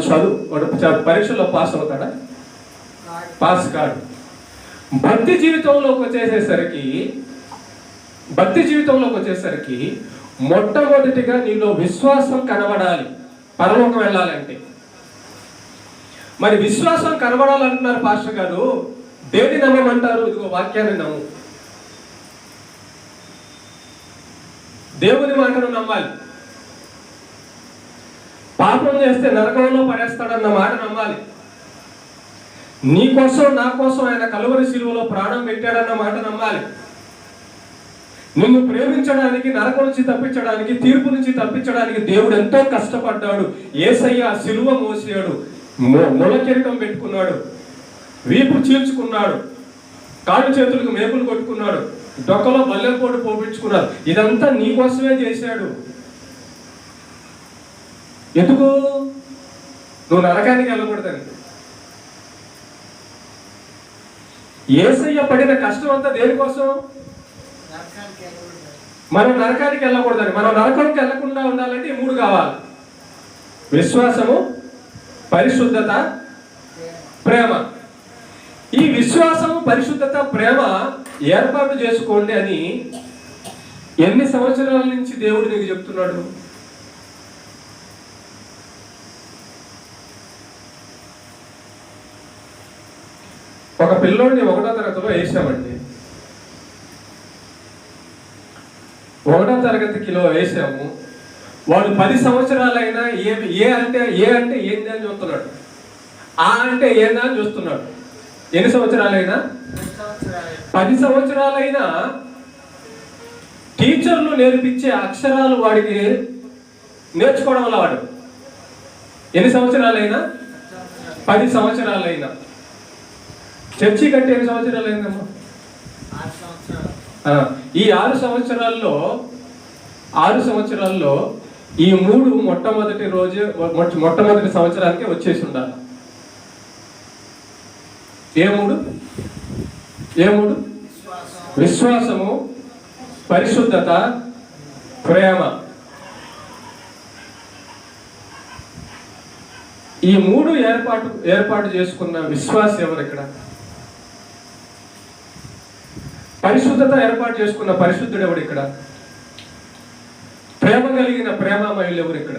పరీక్షలో పాస్ అవుతాడా? పాస్ కాడు. భక్తి జీవితంలోకి వచ్చేసరికి మొట్టమొదటిగా నీలో విశ్వాసం కనబడాలి పరలోకం వెళ్ళాలంటే. మరి విశ్వాసం కనబడాలంటున్నారు పాస్టర్ గారు, దేని నమ్మమంటారు? ఇదిగో వాక్యాన్ని నమ్ము, దేవుని మాటను నమ్మాలి. పాపం చేస్తే నరకంలో పడేస్తాడన్న మాట నమ్మాలి. నీ కోసం నా కోసం ఆయన కలువరి శిలువలో ప్రాణం పెట్టాడన్న మాట నమ్మాలి. నిన్ను ప్రేమించడానికి, నరకం నుంచి తప్పించడానికి, తీర్పు నుంచి తప్పించడానికి దేవుడు ఎంతో కష్టపడ్డాడు. యేసయ్య శిలువ మోసాడు, ముళ్ళకిరీటం పెట్టుకున్నాడు, వీపు చీల్చుకున్నాడు, కాళ్ళు చేతులకు మేకులు కొట్టుకున్నాడు, డొక్కలో బల్లెంపోటు పోపించుకున్నాడు. ఇదంతా నీ కోసమే చేశాడు. ఎందుకు? నువ్వు నరకానికి వెళ్ళకూడదని. యేసయ్య పడిన కష్టం అంతా దేనికోసం? మనం నరకానికి వెళ్ళకూడదని. మనం నరకానికి వెళ్ళకుండా ఉండాలంటే ఈ మూడు కావాలి: విశ్వాసము, పరిశుద్ధత, ప్రేమ. ఈ విశ్వాసము, పరిశుద్ధత, ప్రేమ ఏర్పాటు చేసుకోండి అని ఎన్ని సంవత్సరాల నుంచి దేవుడు నీకు చెప్తున్నాడు? ఒక పిల్లోడిని 1వ తరగతిలో వేసామండి. 1వ తరగతికిలో వేసాము. వాడు 10 సంవత్సరాలైనా ఏ అంటే ఏంది అని చూస్తున్నాడు, ఆ అంటే ఏందా అని చూస్తున్నాడు. ఎన్ని సంవత్సరాలైనా? 10 సంవత్సరాలైనా టీచర్లు నేర్పించే అక్షరాలు వాడికి నేర్చుకోవడం వల్ల వాడు ఎన్ని సంవత్సరాలైనా? 10 సంవత్సరాలైనా. చర్చి కట్టి ఎన్ని సంవత్సరాలు అయిందమ్మా? ఈ 6 సంవత్సరాల్లో ఈ 3 మొట్టమొదటి సంవత్సరానికి వచ్చేసి ఉండాలి. ఏ మూడు? విశ్వాసము, పరిశుద్ధత, ప్రేమ. ఈ 3 ఏర్పాటు చేసుకున్న విశ్వాసం ఎవరు ఇక్కడ? పరిశుద్ధత ఏర్పాటు చేసుకున్న పరిశుద్ధుడు ఎవడు ఇక్కడ? ప్రేమ కలిగిన ప్రేమామయులు ఎవరు ఇక్కడ?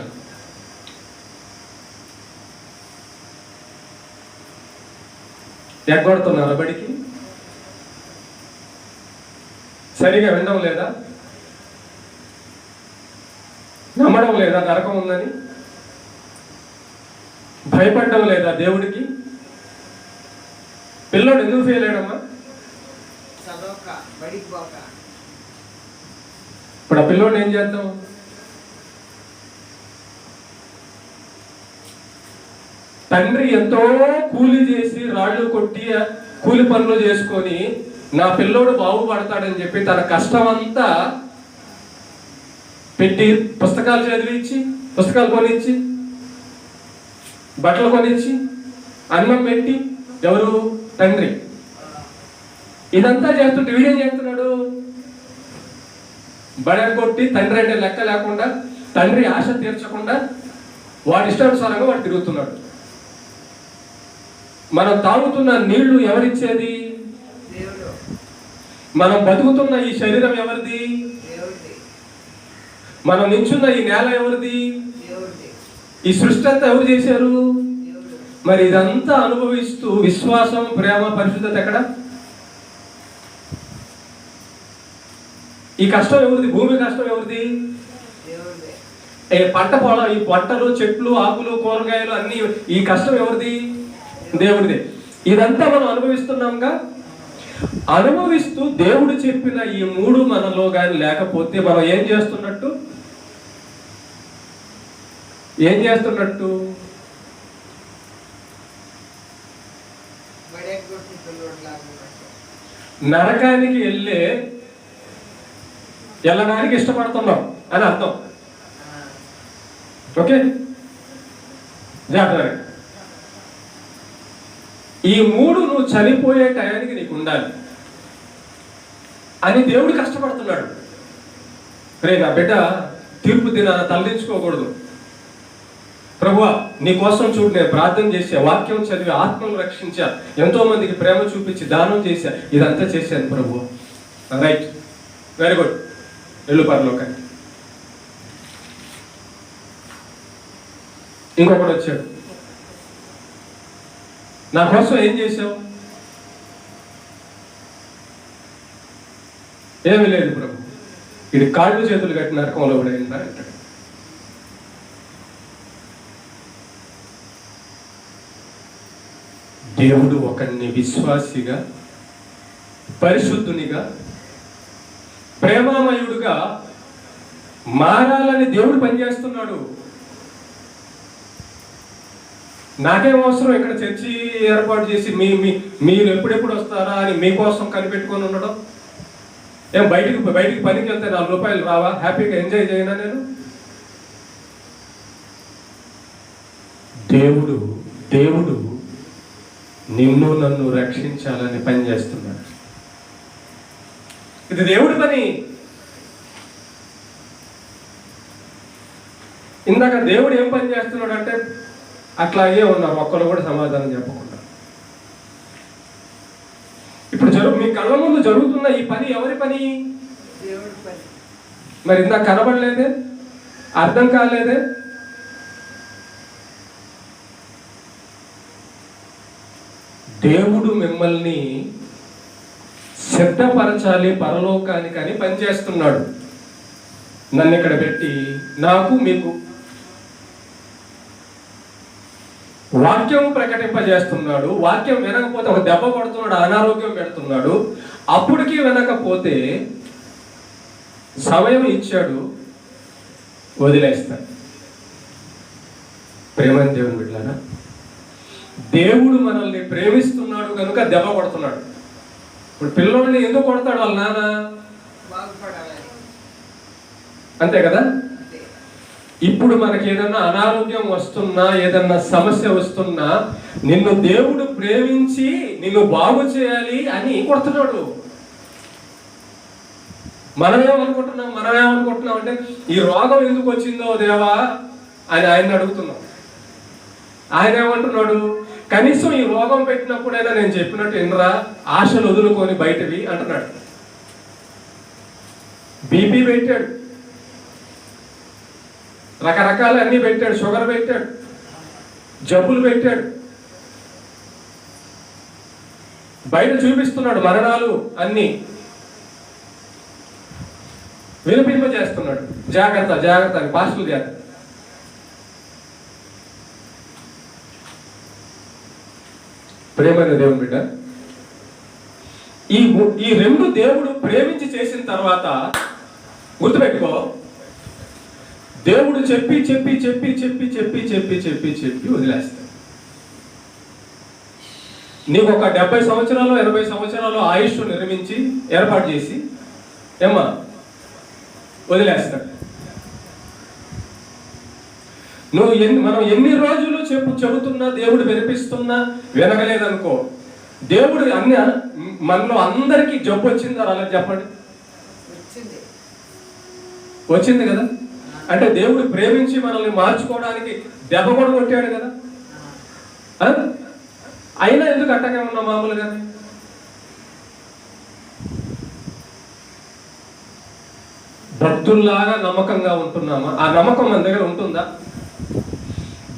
ఎగ్గొడుతున్నారు బడికి? సరిగా వినడం లేదా? నమ్మడం లేదా నరకం ఉందని? భయపడడం లేదా దేవుడికి? పిల్లోడు ఎందుకు ఫెయిల్ అయ్యాడమ్మా? ఇప్పుడు ఆ పిల్లోడిని ఏం చేద్దాం? తండ్రి ఎంతో కూలి చేసి, రాళ్ళు కొట్టి, కూలి పనులు చేసుకొని నా పిల్లోడు బాగుపడతాడని చెప్పి తన కష్టం అంతా పెట్టి పుస్తకాలు చదివించి, పుస్తకాలు కొనిచ్చి, బట్టలు కొనిచ్చి, అన్నం పెట్టి, ఎవరు? తండ్రి. ఇదంతా చేస్తుంటే వీడేం చేస్తున్నాడు? బడి కొట్టి తండ్రి అంటే లెక్క లేకుండా, తండ్రి ఆశ తీర్చకుండా వాడి ఇష్టానుసారంగా వాడు తిరుగుతున్నాడు. మనం తాగుతున్న నీళ్లు ఎవరిచ్చేది? మనం బతుకుతున్న ఈ శరీరం ఎవరిది? మనం నించున్న ఈ నేల ఎవరిది? ఈ సృష్టి అంతా ఎవరు చేశారు? మరి ఇదంతా అనుభవిస్తూ విశ్వాసం, ప్రేమ, పరిశుద్ధత ఎక్కడ? ఈ కష్టం ఎవరిది? భూమి కష్టం ఎవరిది? పంట పొలం, ఈ పంటలు, చెట్లు, ఆకులు, కూరగాయలు అన్ని, ఈ కష్టం ఎవరిది? దేవుడిదే. ఇదంతా మనం అనుభవిస్తున్నాంగా. అనుభవిస్తూ దేవుడు చెప్పిన ఈ 3 మనలో కానీ లేకపోతే మనం ఏం చేస్తున్నట్టు? నరకానికి వెళ్ళడానికి ఇష్టపడుతున్నాం అని అర్థం. ఓకే, జాగ్రత్త. ఈ 3 నువ్వు చనిపోయే టయానికి నీకు ఉండాలి అని దేవుడు కష్టపడుతున్నాడు. రే నా బిడ్డ తీర్పు దినాన తలదించుకోకూడదు. ప్రభువా నీ కోసం చూడు, నేను ప్రార్థన చేశా, వాక్యం చదివి ఆత్మను రక్షించా, ఎంతో మందికి ప్రేమ చూపించి దానం చేశా, ఇదంతా చేశాను ప్రభు. రైట్, వెరీ గుడ్, వెళ్ళు పరలోకానికి. ఇంకొకడు వచ్చాడు, నా కోసం ఏం చేశావు? ఏమీ లేదు ప్రభు, ఇది కాళ్ళు చేతులు కట్టి నరకంలో పడేయండి అంటాడు. దేవుడు ఒకరిని విశ్వాసిగా, పరిశుద్ధునిగా, ప్రేమామయుడుగా మారాలని దేవుడు పనిచేస్తున్నాడు. నాకేం అవసరం ఇక్కడ చర్చి ఏర్పాటు చేసి మీరు ఎప్పుడెప్పుడు వస్తారా అని మీకోసం కనిపెట్టుకొని ఉండడం? ఏం బయటికి పనికి వెళ్తే 4 రూపాయలు రావా? హ్యాపీగా ఎంజాయ్ చేయనా నేను? దేవుడు నిన్ను నన్ను రక్షించాలని పనిచేస్తున్నాడు. ఇది దేవుడి పని. ఇందాక దేవుడు ఏం పని చేస్తున్నాడు అంటే అట్లాగే ఉన్నారు, ఒక్కరు కూడా సమాధానం చెప్పకుండా. ఇప్పుడు మీ కళ్ళ ముందు జరుగుతున్న ఈ పని ఎవరి పని? మరి ఇందాక కనబడలేదే, అర్థం కాలేదే. దేవుడు మిమ్మల్ని సిద్ధపరచాలి పరలోకానికి అని పనిచేస్తున్నాడు. నన్ను ఇక్కడ పెట్టి నాకు మీకు వాక్యం ప్రకటింపజేస్తున్నాడు. వాక్యం వినకపోతే ఒక దెబ్బ కొడుతున్నాడు, అనారోగ్యం పెడుతున్నాడు. అప్పటికి వినకపోతే సమయం ఇచ్చాడు, వదిలేస్తాడు. ప్రేమని దేవుని బిడ్డలారా, దేవుడు మనల్ని ప్రేమిస్తున్నాడు కనుక దెబ్బ కొడుతున్నాడు. ఇప్పుడు పిల్లోడిని ఎందుకు కొడతాడు? వాళ్ళ నాన్న అంతే కదా. ఇప్పుడు మనకి ఏదన్నా అనారోగ్యం వస్తున్నా, ఏదన్నా సమస్య వస్తున్నా, నిన్ను దేవుడు ప్రేమించి నిన్ను బాగు చేయాలి అని కొడుతున్నాడు. మనమేమనుకుంటున్నాం అంటే ఈ రోగం ఎందుకు వచ్చిందో దేవా అని ఆయన అడుగుతున్నాం. ఆయన ఏమంటున్నాడు? కనీసం ఈ రోగం పెట్టినప్పుడైనా నేను చెప్పినట్టు ఎన్నరా, ఆశలు వదులుకొని బయటవి అంటున్నాడు. బీపీ పెట్టాడు, రకరకాల అన్ని పెట్టాడు, షుగర్ పెట్టాడు, జబ్బులు పెట్టాడు, బయట చూపిస్తున్నాడు మరణాలు అన్ని వినిపింపజేస్తున్నాడు. జాగ్రత్త జాగ్రత్త అని పాస్టర్లు జాగ్రత్త. ప్రేమైన దేవుని బిడ్డ, ఈ 2 దేవుడు ప్రేమించి చేసిన తర్వాత గుర్తుపెట్టుకో, దేవుడు చెప్పి చెప్పి చెప్పి చెప్పి చెప్పి చెప్పి చెప్పి చెప్పి వదిలేస్తాడు. నీకు ఒక 70 సంవత్సరాలు 80 సంవత్సరాలు ఆయుష్ నిర్మించి ఏర్పాటు చేసి ఏమ్మా వదిలేస్తాడు. మనం ఎన్ని రోజులు చెబుతున్నా, దేవుడు వినిపిస్తున్నా వినగలేదనుకో, దేవుడు మనలో అందరికీ జబ్బు వచ్చిందా? అలా చెప్పండి, వచ్చింది కదా. అంటే దేవుడు ప్రేమించి మనల్ని మార్చుకోవడానికి దెబ్బ కూడా కొట్టాడు కదా. అయినా ఎందుకు అట్టగా ఉన్నా మామూలుగా? భక్తుల్లాగా నమ్మకంగా ఉంటున్నామా? ఆ నమ్మకం మన దగ్గర ఉంటుందా?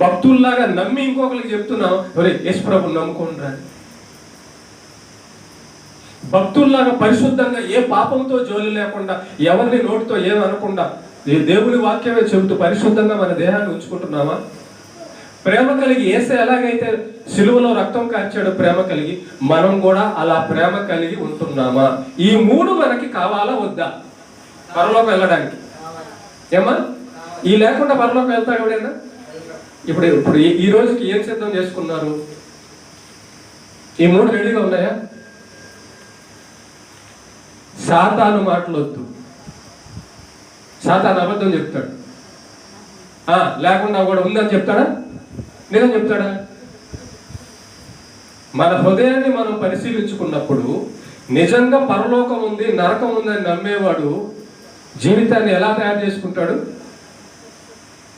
భక్తుల్లాగా నమ్మి ఇంకొకరికి చెప్తున్నాం, ఒరే యేసు ప్రభువుని నమ్ముకుంటున్నా. భక్తుల్లాగా పరిశుద్ధంగా ఏ పాపంతో జోలి లేకుండా, ఎవరిని నోటితో ఏమనకుండా దేవుని వాక్యమే చెబుతూ పరిశుద్ధంగా మన దేహాన్ని ఉంచుకుంటున్నామా? ప్రేమ కలిగి యేసే ఎలాగైతే సిలువలో రక్తం కార్చాడు ప్రేమ కలిగి, మనం కూడా అలా ప్రేమ కలిగి ఉంటున్నామా? ఈ 3 మనకి కావాలా వద్దా పరలోకం వెళ్ళడానికి? ఏమా ఈ లేకుండా పరలోకం వెళ్తాడు ఎవడైనా? ఇప్పుడు ఈ రోజుకి ఏం సిద్ధం చేసుకున్నారు? ఈ 3 రెడీగా ఉన్నాయా? సాతాను మాటలు వద్దు. సాతాను అబద్ధం చెప్తాడు. లేకుండా కూడా ఉందని చెప్తాడా? నిజం చెప్తాడా? మన హృదయాన్ని మనం పరిశీలించుకున్నప్పుడు నిజంగా పరలోకం ఉంది, నరకం ఉందని నమ్మేవాడు జీవితాన్ని ఎలా తయారు చేసుకుంటాడు?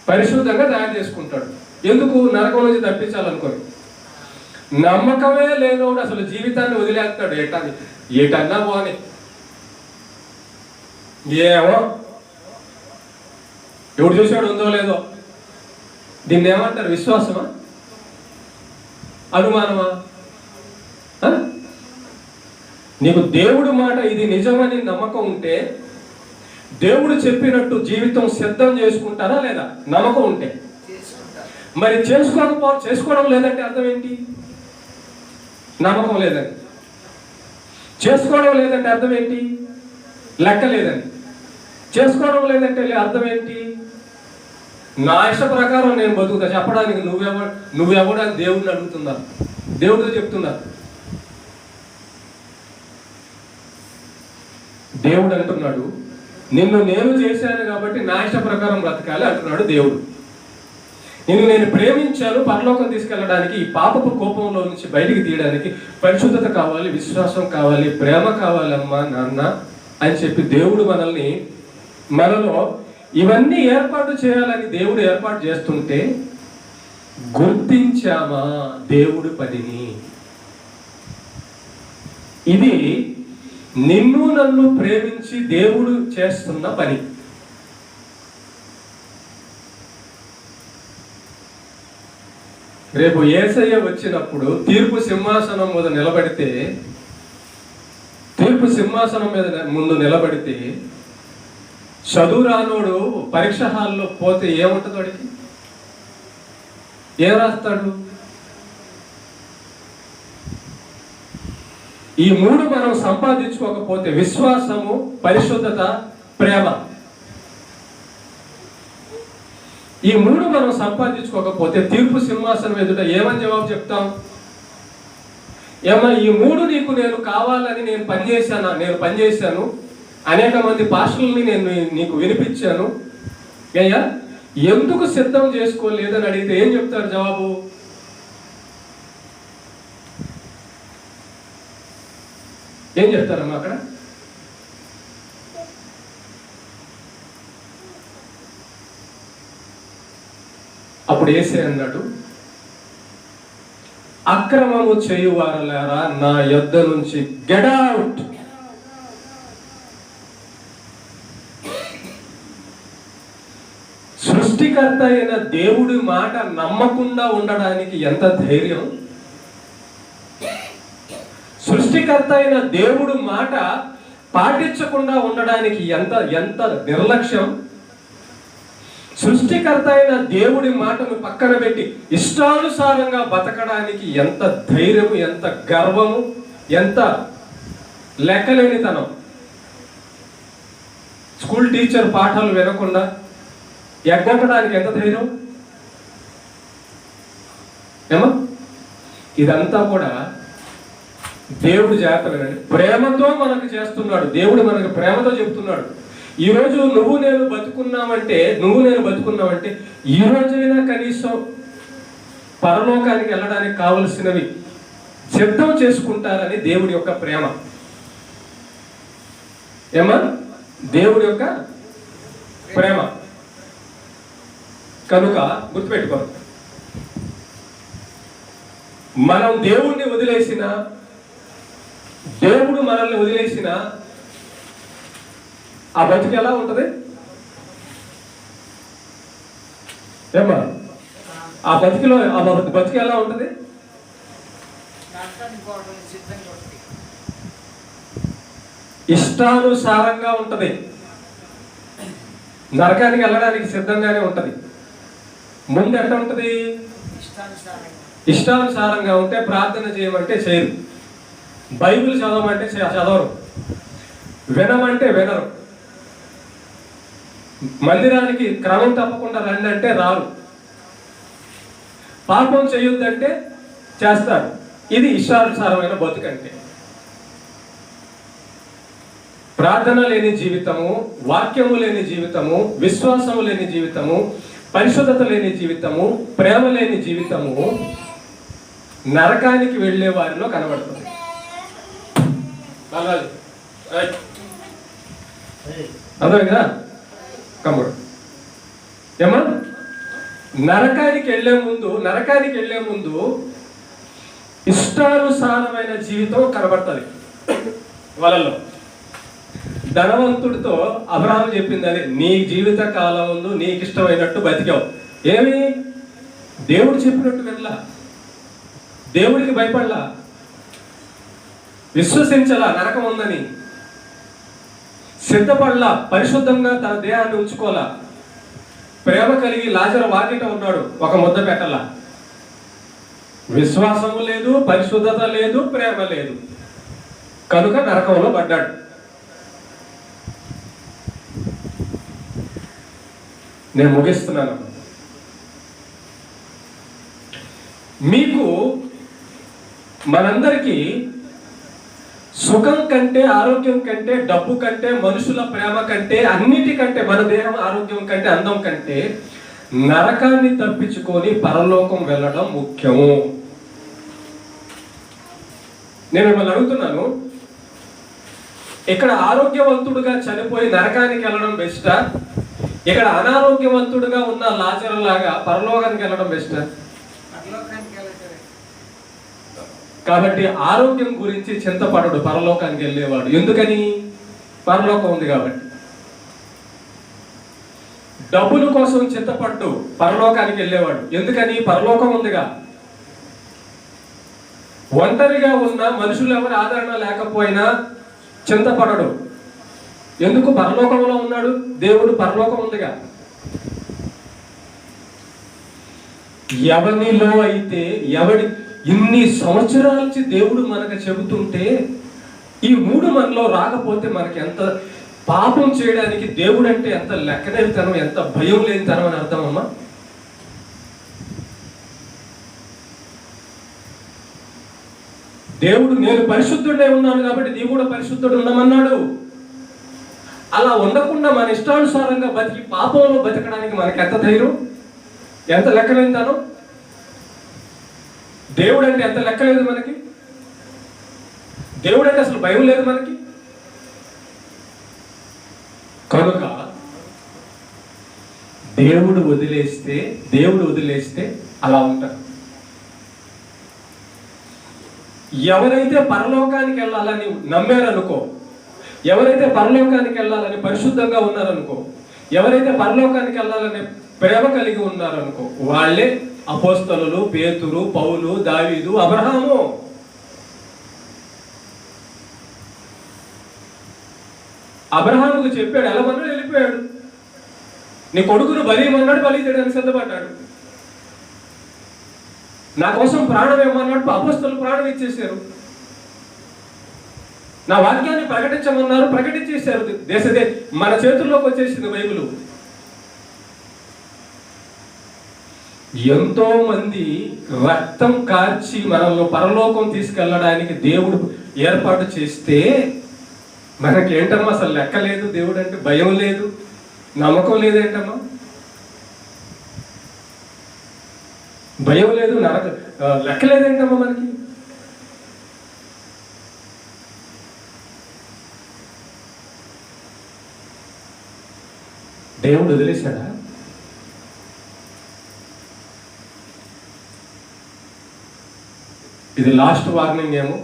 పరిశుద్ధంగా తయారు చేసుకుంటాడు. ఎందుకు? నరకం నుంచి తప్పించాలనుకోని. నమ్మకమే లేనోడు అసలు జీవితాన్ని వదిలేస్తాడు. ఏటన్నా పోని, ఏమో ఎవడు చూసాడు ఉందో లేదో. దీన్ని ఏమంటారు? విశ్వాసమా? అనుమానమా? నీకు దేవుడు మాట ఇది నిజమని నమ్మకం ఉంటే దేవుడు చెప్పినట్టు జీవితం సిద్ధం చేసుకుంటారా లేదా? నమ్మకం ఉంటే. మరి చేసుకోవడం లేదంటే అర్థం ఏంటి? నమ్మకం లేదని. చేసుకోవడం లేదంటే అర్థం ఏంటి? లెక్క లేదని. చేసుకోవడం లేదంటే అర్థం ఏంటి? నా ఇష్ట ప్రకారం నేను బతుకుతా చెప్పడానికి నువ్వెవడు అని దేవుడిని అడుగుతున్నా, దేవుడితో చెప్తున్నా. దేవుడు అంటున్నాడు, నిన్ను నేను చేశాను కాబట్టి నా ఇష్ట ప్రకారం బ్రతకాలి అంటున్నాడు దేవుడు. నేను ప్రేమించాను, పరలోకం తీసుకెళ్ళడానికి, ఈ పాపపు కోపంలో నుంచి బయటికి తీయడానికి పరిశుద్ధత కావాలి, విశ్వాసం కావాలి, ప్రేమ కావాలమ్మా నాన్న అని చెప్పి దేవుడు మనలో ఇవన్నీ ఏర్పాటు చేయాలని దేవుడు ఏర్పాటు చేస్తుంటే గుర్తించామా దేవుడి పనిని? ఇది నిన్ను నన్ను ప్రేమించి దేవుడు చేస్తున్న పని. రేపు యేసయ్య వచ్చినప్పుడు తీర్పు సింహాసనం మీద ముందు నిలబడితే చదువురానోడు పరీక్ష హాల్లో పోతే ఏముంటుంది? వాడికి ఏం రాస్తాడు? ఈ మూడు మనం సంపాదించుకోకపోతే, విశ్వాసము, పరిశుద్ధత, ప్రేమ, ఈ మూడు మనం సంపాదించుకోకపోతే తీర్పు సింహాసనం ఎదుట ఏమని జవాబు చెప్తాం? ఏమన్నా ఈ మూడు నేను కావాలని నేను పనిచేశాను, అనేక మంది పాస్టర్లని నేను నీకు వినిపించాను, అయ్యా ఎందుకు సిద్ధం చేసుకోలేదని అడిగితే ఏం చెప్తారు జవాబు? ఏం చెప్తారమ్మా అక్కడ? అప్పుడు యేసే అన్నాడు, అక్రమము చేయువారలారా నా యొద్ద నుంచి గెట్ అవుట్. సృష్టికర్త అయిన దేవుడి మాట నమ్మకుండా ఉండడానికి ఎంత ధైర్యం! సృష్టికర్త అయిన దేవుడు మాట పాటించకుండా ఉండడానికి ఎంత నిర్లక్ష్యం! సృష్టికర్త అయిన దేవుడి మాటను పక్కన పెట్టి ఇష్టానుసారంగా బతకడానికి ఎంత ధైర్యము, ఎంత గర్వము, ఎంత లెక్కలేనితనం! స్కూల్ టీచర్ పాఠాలు వినకుండా ఎగ్గొట్టడానికి ఎంత ధైర్యం! ఏమో ఇదంతా కూడా దేవుడు జాగ్రత్తగానండి ప్రేమతో మనకు చేస్తున్నాడు. దేవుడు మనకు ప్రేమతో చెప్తున్నాడు, ఈరోజు నువ్వు నేను బతుకున్నామంటే ఈ రోజైనా కనీసం పరలోకానికి వెళ్ళడానికి కావలసినవి సిద్ధం చేసుకుంటారని దేవుడి యొక్క ప్రేమ. ఏమా? దేవుడి యొక్క ప్రేమ. కనుక గుర్తుపెట్టుకో, మనం దేవుణ్ణి వదిలేసిన, దేవుడు మనల్ని వదిలేసిన ఆ బతుకు ఎలా ఉంటుంది? ఏమా? ఆ బతుకు ఎలా ఉంటుంది? ఇష్టానుసారంగా ఉంటది. నరకానికి వెళ్ళడానికి సిద్ధంగానే ఉంటది. ముందు ఎట్లా ఉంటది? ఇష్టానుసారంగా ఉంటే ప్రార్థన చేయమంటే చేయరు, బైబిల్ చదవమంటే చదవరు, వినమంటే వినరు, మందిరానికి క్రమం తప్పకుండా రండి అంటే రారు, పాపం చేయొద్దంటే చేస్తారు. ఇది ఇష్టానుసారమైన బతుకంటే. ప్రార్థన లేని జీవితము, వాక్యము లేని జీవితము, విశ్వాసము లేని జీవితము, పరిశుద్ధత లేని జీవితము, ప్రేమ లేని జీవితము నరకానికి వెళ్ళే వారిలో కనబడుతుంది. అర్థమైందా కమ్ముడు? ఏమా నరకానికి వెళ్ళే ముందు ఇష్టానుసారమైన జీవితం కనబడుతుంది వాళ్ళలో. ధనవంతుడితో అబ్రహాము చెప్పింది అదే, నీ జీవిత కాలం ముందు నీకు ఇష్టమైనట్టు బతికావు. ఏమి దేవుడు చెప్పినట్టు వినలా, దేవుడికి భయపడలా, విశ్వసించలా నరకం ఉందని, సిద్ధపడలా, పరిశుద్ధంగా తన దేహాన్ని ఉంచుకోలా, ప్రేమ కలిగి లాజరు వాకిట ఉన్నాడు, ఒక ముద్ద పెట్టలా. విశ్వాసము లేదు, పరిశుద్ధత లేదు, ప్రేమ లేదు, కనుక నరకంలో పడ్డాడు. నేను ముగిస్తున్నాను. మీకు మనందరికీ సుఖం కంటే, ఆరోగ్యం కంటే, డబ్బు కంటే, మనుషుల ప్రేమ కంటే, అన్నిటికంటే, మన దేహం ఆరోగ్యం కంటే, అందం కంటే నరకాన్ని తప్పించుకొని పరలోకం వెళ్ళడం ముఖ్యము. నేను మిమ్మల్ని అడుగుతున్నాను, ఇక్కడ ఆరోగ్యవంతుడుగా చనిపోయి నరకానికి వెళ్ళడం బెస్టా, ఇక్కడ అనారోగ్యవంతుడుగా ఉన్న లాజరు లాగా పరలోకానికి వెళ్ళడం బెస్టా? కాబట్టి ఆరోగ్యం గురించి చింతపడడు పరలోకానికి వెళ్ళేవాడు. ఎందుకని? పరలోకం ఉంది కాబట్టి. డబ్బుల కోసం చింతపడ్డు పరలోకానికి వెళ్ళేవాడు. ఎందుకని? పరలోకం ఉందిగా. ఒంటరిగా ఉన్న మనుషులు ఎవరి ఆదరణ లేకపోయినా చింతపడడు. ఎందుకు? పరలోకంలో ఉన్నాడు దేవుడు, పరలోకం ఉందిగా. ఎవరిలో అయితే ఇన్ని సంవత్సరాల నుంచి దేవుడు మనకు చెబుతుంటే ఈ మూడు మనలో రాకపోతే మనకి ఎంత పాపం చేయడానికి దేవుడు అంటే ఎంత లెక్కలేనితనం, ఎంత భయం లేనితనం అని అర్థమమ్మా. దేవుడు నేను పరిశుద్ధుడే ఉన్నాను కాబట్టి నీవు కూడా పరిశుద్ధుడు ఉండమన్నాడు. అలా ఉండకుండా మన ఇష్టానుసారంగా బతికి పాపంలో బతకడానికి మనకి ఎంత ధైర్యం, ఎంత లెక్కలేనితనం. దేవుడు అంటే ఎంత లెక్కలేదు మనకి. దేవుడు అంటే అసలు భయం లేదు మనకి. కనుక దేవుడు వదిలేస్తే అలా ఉంటారు. ఎవరైతే పరలోకానికి వెళ్ళాలని నమ్మారనుకో, ఎవరైతే పరలోకానికి వెళ్ళాలని పరిశుద్ధంగా ఉన్నారనుకో, ఎవరైతే పరలోకానికి వెళ్ళాలని ప్రేమ కలిగి ఉన్నారనుకో, వాళ్ళే అపోస్తలులు, పేతురు, పౌలు, దావీదు, అబ్రహాము. అబ్రహాముకు చెప్పాడు, వెళ్ళమన్నాడు, వెళ్ళిపోయాడు. నీ కొడుకును బలియమన్నాడు, బలి చేయడానికి సిద్ధపడ్డాడు. నా కోసం ప్రాణం ఏమన్నాడు, అపోస్తలు ప్రాణం ఇచ్చేశారు. నా వాక్యాన్ని ప్రకటించమన్నారు, ప్రకటించేశారు. మన చేతుల్లోకి వచ్చేసింది బైబిల్. ఎంతో మంది రక్తం కార్చి మనల్ని పరలోకం తీసుకెళ్ళడానికి దేవుడు ఏర్పాటు చేస్తే మనకేంటమ్మా అసలు లెక్క లేదు. దేవుడు అంటే భయం లేదు, నమ్మకం లేదేంటమ్మా, భయం లేదు, లెక్క లేదేంటమ్మా మనకి. దేవుడు వదిలేశాడా? ఇది లాస్ట్ వార్నింగ్ ఏమో.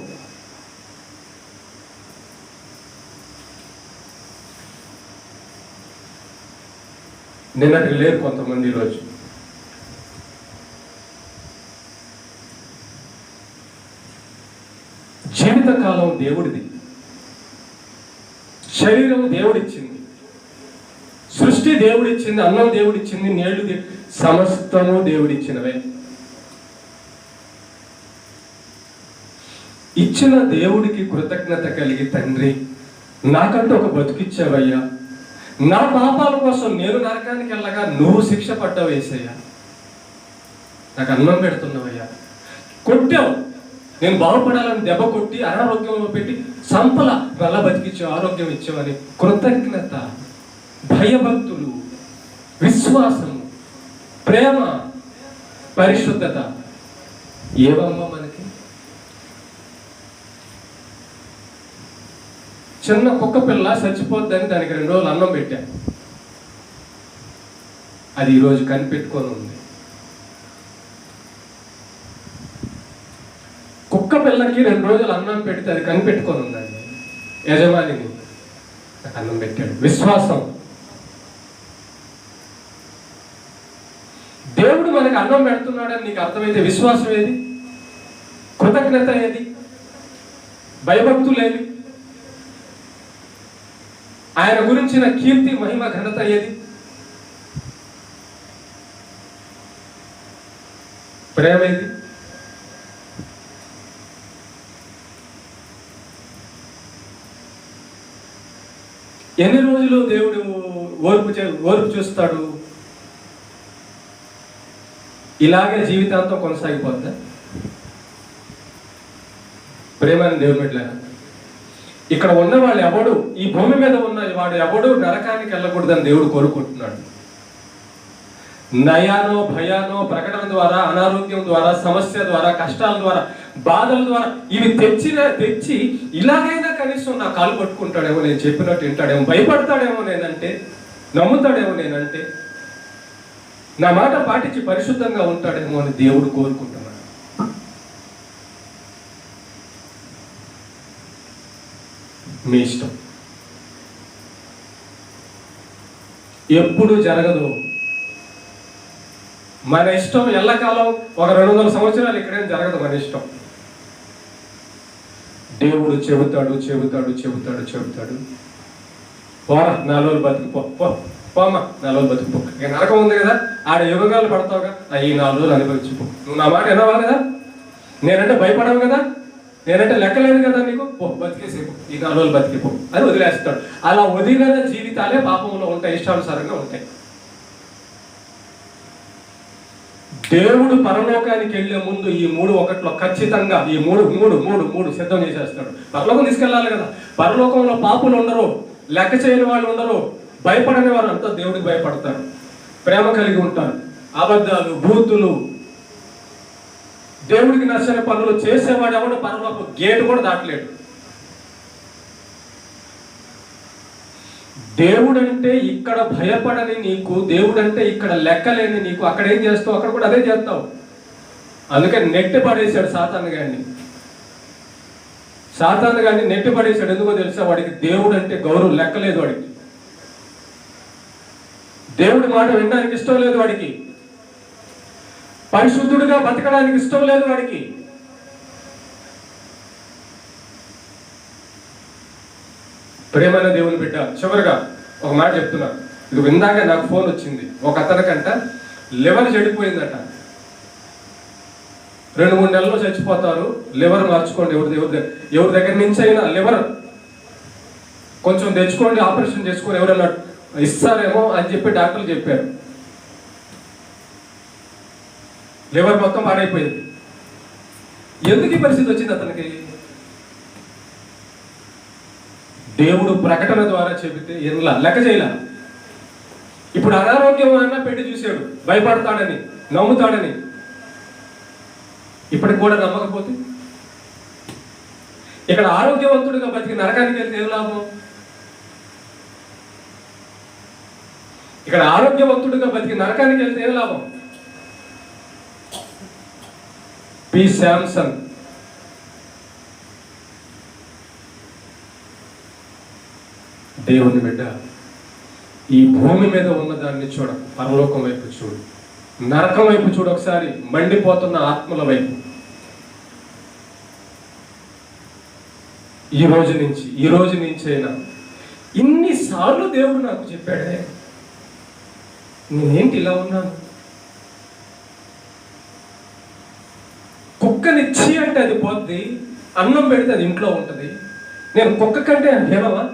నిన్నటి లేరు కొంతమంది ఈరోజు. జీవితకాలం దేవుడిది, శరీరం దేవుడిచ్చింది, సృష్టి దేవుడిచ్చింది, అన్నం దేవుడిచ్చింది, నీళ్లు సమస్తము దేవుడిచ్చినవే. ఇచ్చిన దేవుడికి కృతజ్ఞత కలిగి, తండ్రి నాకంటూ ఒక బతుకిచ్చావయ్యా, నా పాపాల కోసం నేను నరకానికి వెళ్ళగా నువ్వు శిక్ష పడ్డావు యేసయ్యా, నాకు అన్నం పెడుతున్నావయ్యా, కొట్టావు, నేను బాగుపడాలని దెబ్బ కొట్టి అనారోగ్యంలో పెట్టి సంపల వల్ల బతికిచ్చావు, ఆరోగ్యం ఇచ్చావని కృతజ్ఞత, భయభక్తులు, విశ్వాసము, ప్రేమ, పరిశుద్ధత ఏవమ్మా మనకి? చిన్న కుక్క పిల్ల చచ్చిపోద్దని దానికి 2 రోజులు అన్నం పెట్టాను, అది ఈరోజు కనిపెట్టుకొని ఉంది. కుక్క పిల్లకి 2 రోజులు అన్నం పెడితే అది కనిపెట్టుకొని ఉందండి. యజమానిని అన్నం పెట్టాడు. విశ్వాసం. దేవుడు మనకి అన్నం పెడుతున్నాడని నీకు అర్థమైతే విశ్వాసం ఏది? కృతజ్ఞత ఏది? భయభక్తులు ఏది? ఆయన గురించిన కీర్తి, మహిమ, ఘనత ఏది? ప్రేమ ఏది? ఎన్ని రోజులు దేవుడు ఓర్పు చూస్తాడు? ఇలాగే జీవితాంతం కొనసాగిపోద్దా? ప్రేమని దేవుని బిడ్డలారా, ఇక్కడ ఉన్న వాళ్ళు ఎవడు, ఈ భూమి మీద ఉన్న వాడు ఎవడు నరకానికి వెళ్ళకూడదని దేవుడు కోరుకుంటున్నాడు. నయానో భయానో ప్రకటన ద్వారా, అనారోగ్యం ద్వారా, సమస్య ద్వారా, కష్టాల ద్వారా, బాధల ద్వారా ఇవి తెచ్చి ఇలాగైనా కనీసం నా కాలు పట్టుకుంటాడేమో, నేను చెప్పినట్టు వింటాడేమో, భయపడతాడేమో నేనంటే, నమ్ముతాడేమో నేనంటే, నా మాట పాటించి పరిశుద్ధంగా ఉంటాడేమో అని దేవుడు కోరుకుంటున్నాడు. మీ ఇష్టం. ఎప్పుడు జరగదు. మన ఇష్టం ఎల్లకాలం ఒక 200 సంవత్సరాలు ఇక్కడేం జరగదు. మన ఇష్టం. దేవుడు చెబుతాడు. పోరా 4 రోజులు బతికిపో, పోమ్మా 4 రోజులు బతికిపో. ఇక నరకం ఉంది కదా, ఆడ యుగాలు పడతావుగా, ఈ 4 రోజులు అనుభవించిపో. నువ్వు నా మాట వినవా కదా? నేనంటే భయపడవు కదా? నేనంటే లెక్కలేదు కదా నీకు? బతికేసేపు, ఈ 4 రోజులు బతికిపో అని వదిలేస్తాడు. అలా వదిలిన జీవితాలే పాపంలో ఉంటాయి, ఇష్టానుసారంగా ఉంటాయి. దేవుడు పరలోకానికి వెళ్లే ముందు ఈ 3:1 ఖచ్చితంగా ఈ మూడు సిద్ధం చేసేస్తాడు. పరలోకం తీసుకెళ్ళాలి కదా. పరలోకంలో పాపులు ఉండరు, లెక్క చేయని వాళ్ళు ఉండరు, భయపడని వారు అంతా దేవుడికి భయపడతారు, ప్రేమ కలిగి ఉంటారు. అబద్ధాలు, బూతులు, దేవుడికి నచ్చని పనులు చేసేవాడు ఎవడు పరలోకం గేటు కూడా దాటలేడు. దేవుడంటే ఇక్కడ భయపడని నీకు, దేవుడంటే ఇక్కడ లెక్కలేని నీకు, అక్కడ ఏం చేస్తావు అక్కడ కూడా అదే చేస్తావు. అందుకని నెట్టి పడేశాడు సాతాను గారిని నెట్టి పడేశాడు. ఎందుకో తెలుసా? వాడికి దేవుడు అంటే గౌరవం లెక్కలేదు. వాడికి దేవుడి మాట వినడానికి ఇష్టం లేదు. వాడికి పరిశుద్ధుడిగా బతకడానికి ఇష్టం లేదు. వాడికి ప్రేమైన దేవుని బిడ్డ, చివరిగా ఒక మాట చెప్తున్నా. ఇది ఇందాక నాకు ఫోన్ వచ్చింది. ఒక అతనికంట లివర్ చెడిపోయిందట. 2-3 నెలల్లో చచ్చిపోతారు, లివర్ మార్చుకోండి, ఎవరి దగ్గర నుంచి అయినా లివర్ కొంచెం తెచ్చుకోండి, ఆపరేషన్ చేసుకొని ఎవరైనా ఇస్తారేమో అని చెప్పి డాక్టర్లు చెప్పారు. లివర్ మొత్తం పాడైపోయింది. ఎందుకు ఈ పరిస్థితి వచ్చింది అతనికి? దేవుడు ప్రకటన ద్వారా చెబితే ఎన్లా లెక్క చేయలా. ఇప్పుడు అనారోగ్యం అన్నా పెట్టి చూశాడు, భయపడతాడని, నమ్ముతాడని. ఇప్పటికి కూడా నమ్మకపోతే ఇక్కడ ఆరోగ్యవంతుడిగా బతికి నరకానికి వెళ్తే ఏం లాభం? ఇక్కడ ఆరోగ్యవంతుడిగా బతికి నరకానికి వెళ్తే ఏం లాభం? పి శాంసన్ దేవుని బిడ్డ, ఈ భూమి మీద ఉన్నదాన్ని చూడ, పరలోకం వైపు చూడు, నరకం వైపు చూడు. ఒకసారి మండిపోతున్న ఆత్మల వైపు. ఈ రోజు నుంచి అయినా ఇన్నిసార్లు దేవుడు నాకు చెప్పాడే, నేనేంటి ఇలా ఉన్నాను? కుక్కనిచ్చి అంటే అది పోద్ది, అన్నం పెడితే అది ఇంట్లో ఉంటుంది. నేను కుక్క కంటే హేమవా?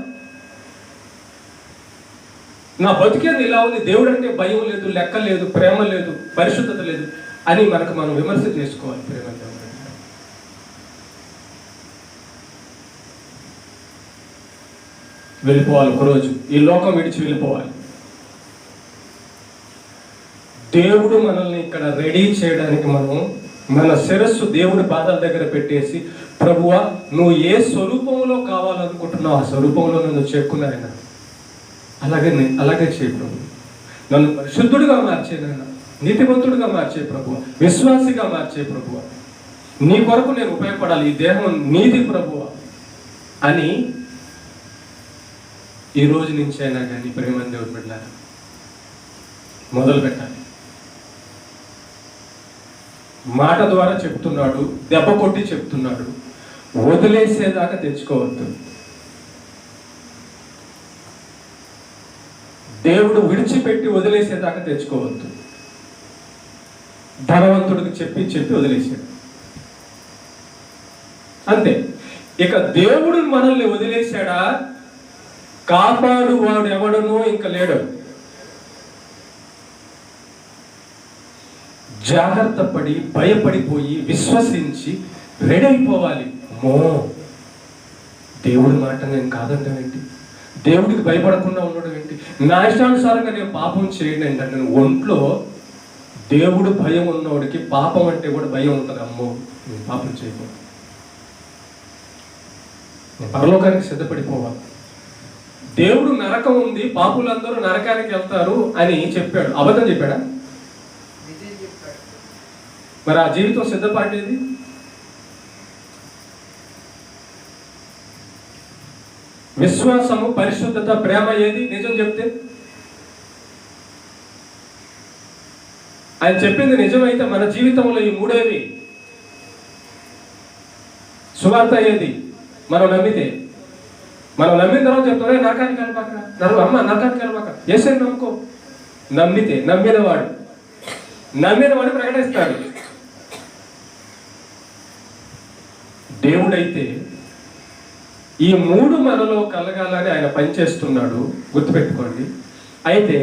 నా బతికేది ఇలా ఉంది. దేవుడు అంటే భయం లేదు, లెక్క లేదు, ప్రేమ లేదు, పరిశుద్ధత లేదు అని మనం విమర్శ చేసుకోవాలి. ప్రేమ వెళ్ళిపోవాలి. ఒకరోజు ఈ లోకం విడిచి వెళ్ళిపోవాలి. దేవుడు మనల్ని ఇక్కడ రెడీ చేయడానికి మనం మన శిరస్సు దేవుని పాదాల దగ్గర పెట్టేసి, ప్రభువా నువ్వు ఏ స్వరూపంలో కావాలనుకుంటున్నావు ఆ స్వరూపంలో నన్ను చెక్కున్నాయన. అలాగే చేయి ప్రభు. నన్ను పరిశుద్ధుడిగా మార్చేనైనా, నీతివంతుడిగా మార్చే ప్రభువ, విశ్వాసిగా మార్చే ప్రభువ, నీ కొరకు నేను ఉపయోగపడాలి, ఈ దేహం నీది ప్రభువ అని ఈ రోజు నుంచి అయినా కానీ ప్రేమని దేవుడు బిడ్డలారా మొదలు పెట్టాలి. మాట ద్వారా చెప్తున్నాడు, దెబ్బ కొట్టి చెప్తున్నాడు, వదిలేసేదాకా తెచ్చుకోవద్దు. దేవుడు విడిచిపెట్టి వదిలేసేదాకా తెచ్చుకోవద్దు. ధనవంతుడికి చెప్పి వదిలేసాడు అంతే. ఇక దేవుడు మనల్ని వదిలేశాడా, కాపాడు వాడు ఎవడనో ఇంకా లేడు. జాగ్రత్త పడి భయపడిపోయి విశ్వసించి రెడీ అయిపోవాలి. దేవుడి మాట నేను కాదంటాం ఏంటి, దేవుడికి భయపడకుండా ఉండడం ఏంటి, నా ఇష్టానుసారంగా నేను పాపం చేయడం ఏంటంటే, నేను ఒంట్లో దేవుడు భయం ఉన్నవాడికి పాపం అంటే కూడా భయం ఉంటుంది. అమ్మో నేను పాపం చేయకూడదు, నేను పరలోకానికి సిద్ధపడిపోవాలి. దేవుడు నరకం ఉంది, పాపులందరూ నరకానికి వెళ్తారు అని చెప్పాడు. అబద్ధం చెప్పాడా? మరి ఆ జీవితం సిద్ధపడేది విశ్వాసము, పరిశుద్ధత, ప్రేమ ఏది నిజం చెప్తే? ఆయన చెప్పింది నిజమైతే మన జీవితంలో ఈ మూడేవి సువార్త అయ్యేది. మనం నమ్మితే, మనం నమ్మిన తర్వాత చెప్తారే నరకానికి వెళ్ళబాక, నరకానికి వెళ్ళబాక, యేసే నమ్ముకో. నమ్మితే నమ్మినవాడు ప్రకటిస్తాడు. దేవుడైతే ఈ మూడు మనలో కలగాలని ఆయన పనిచేస్తున్నాడు, గుర్తుపెట్టుకోండి. అయితే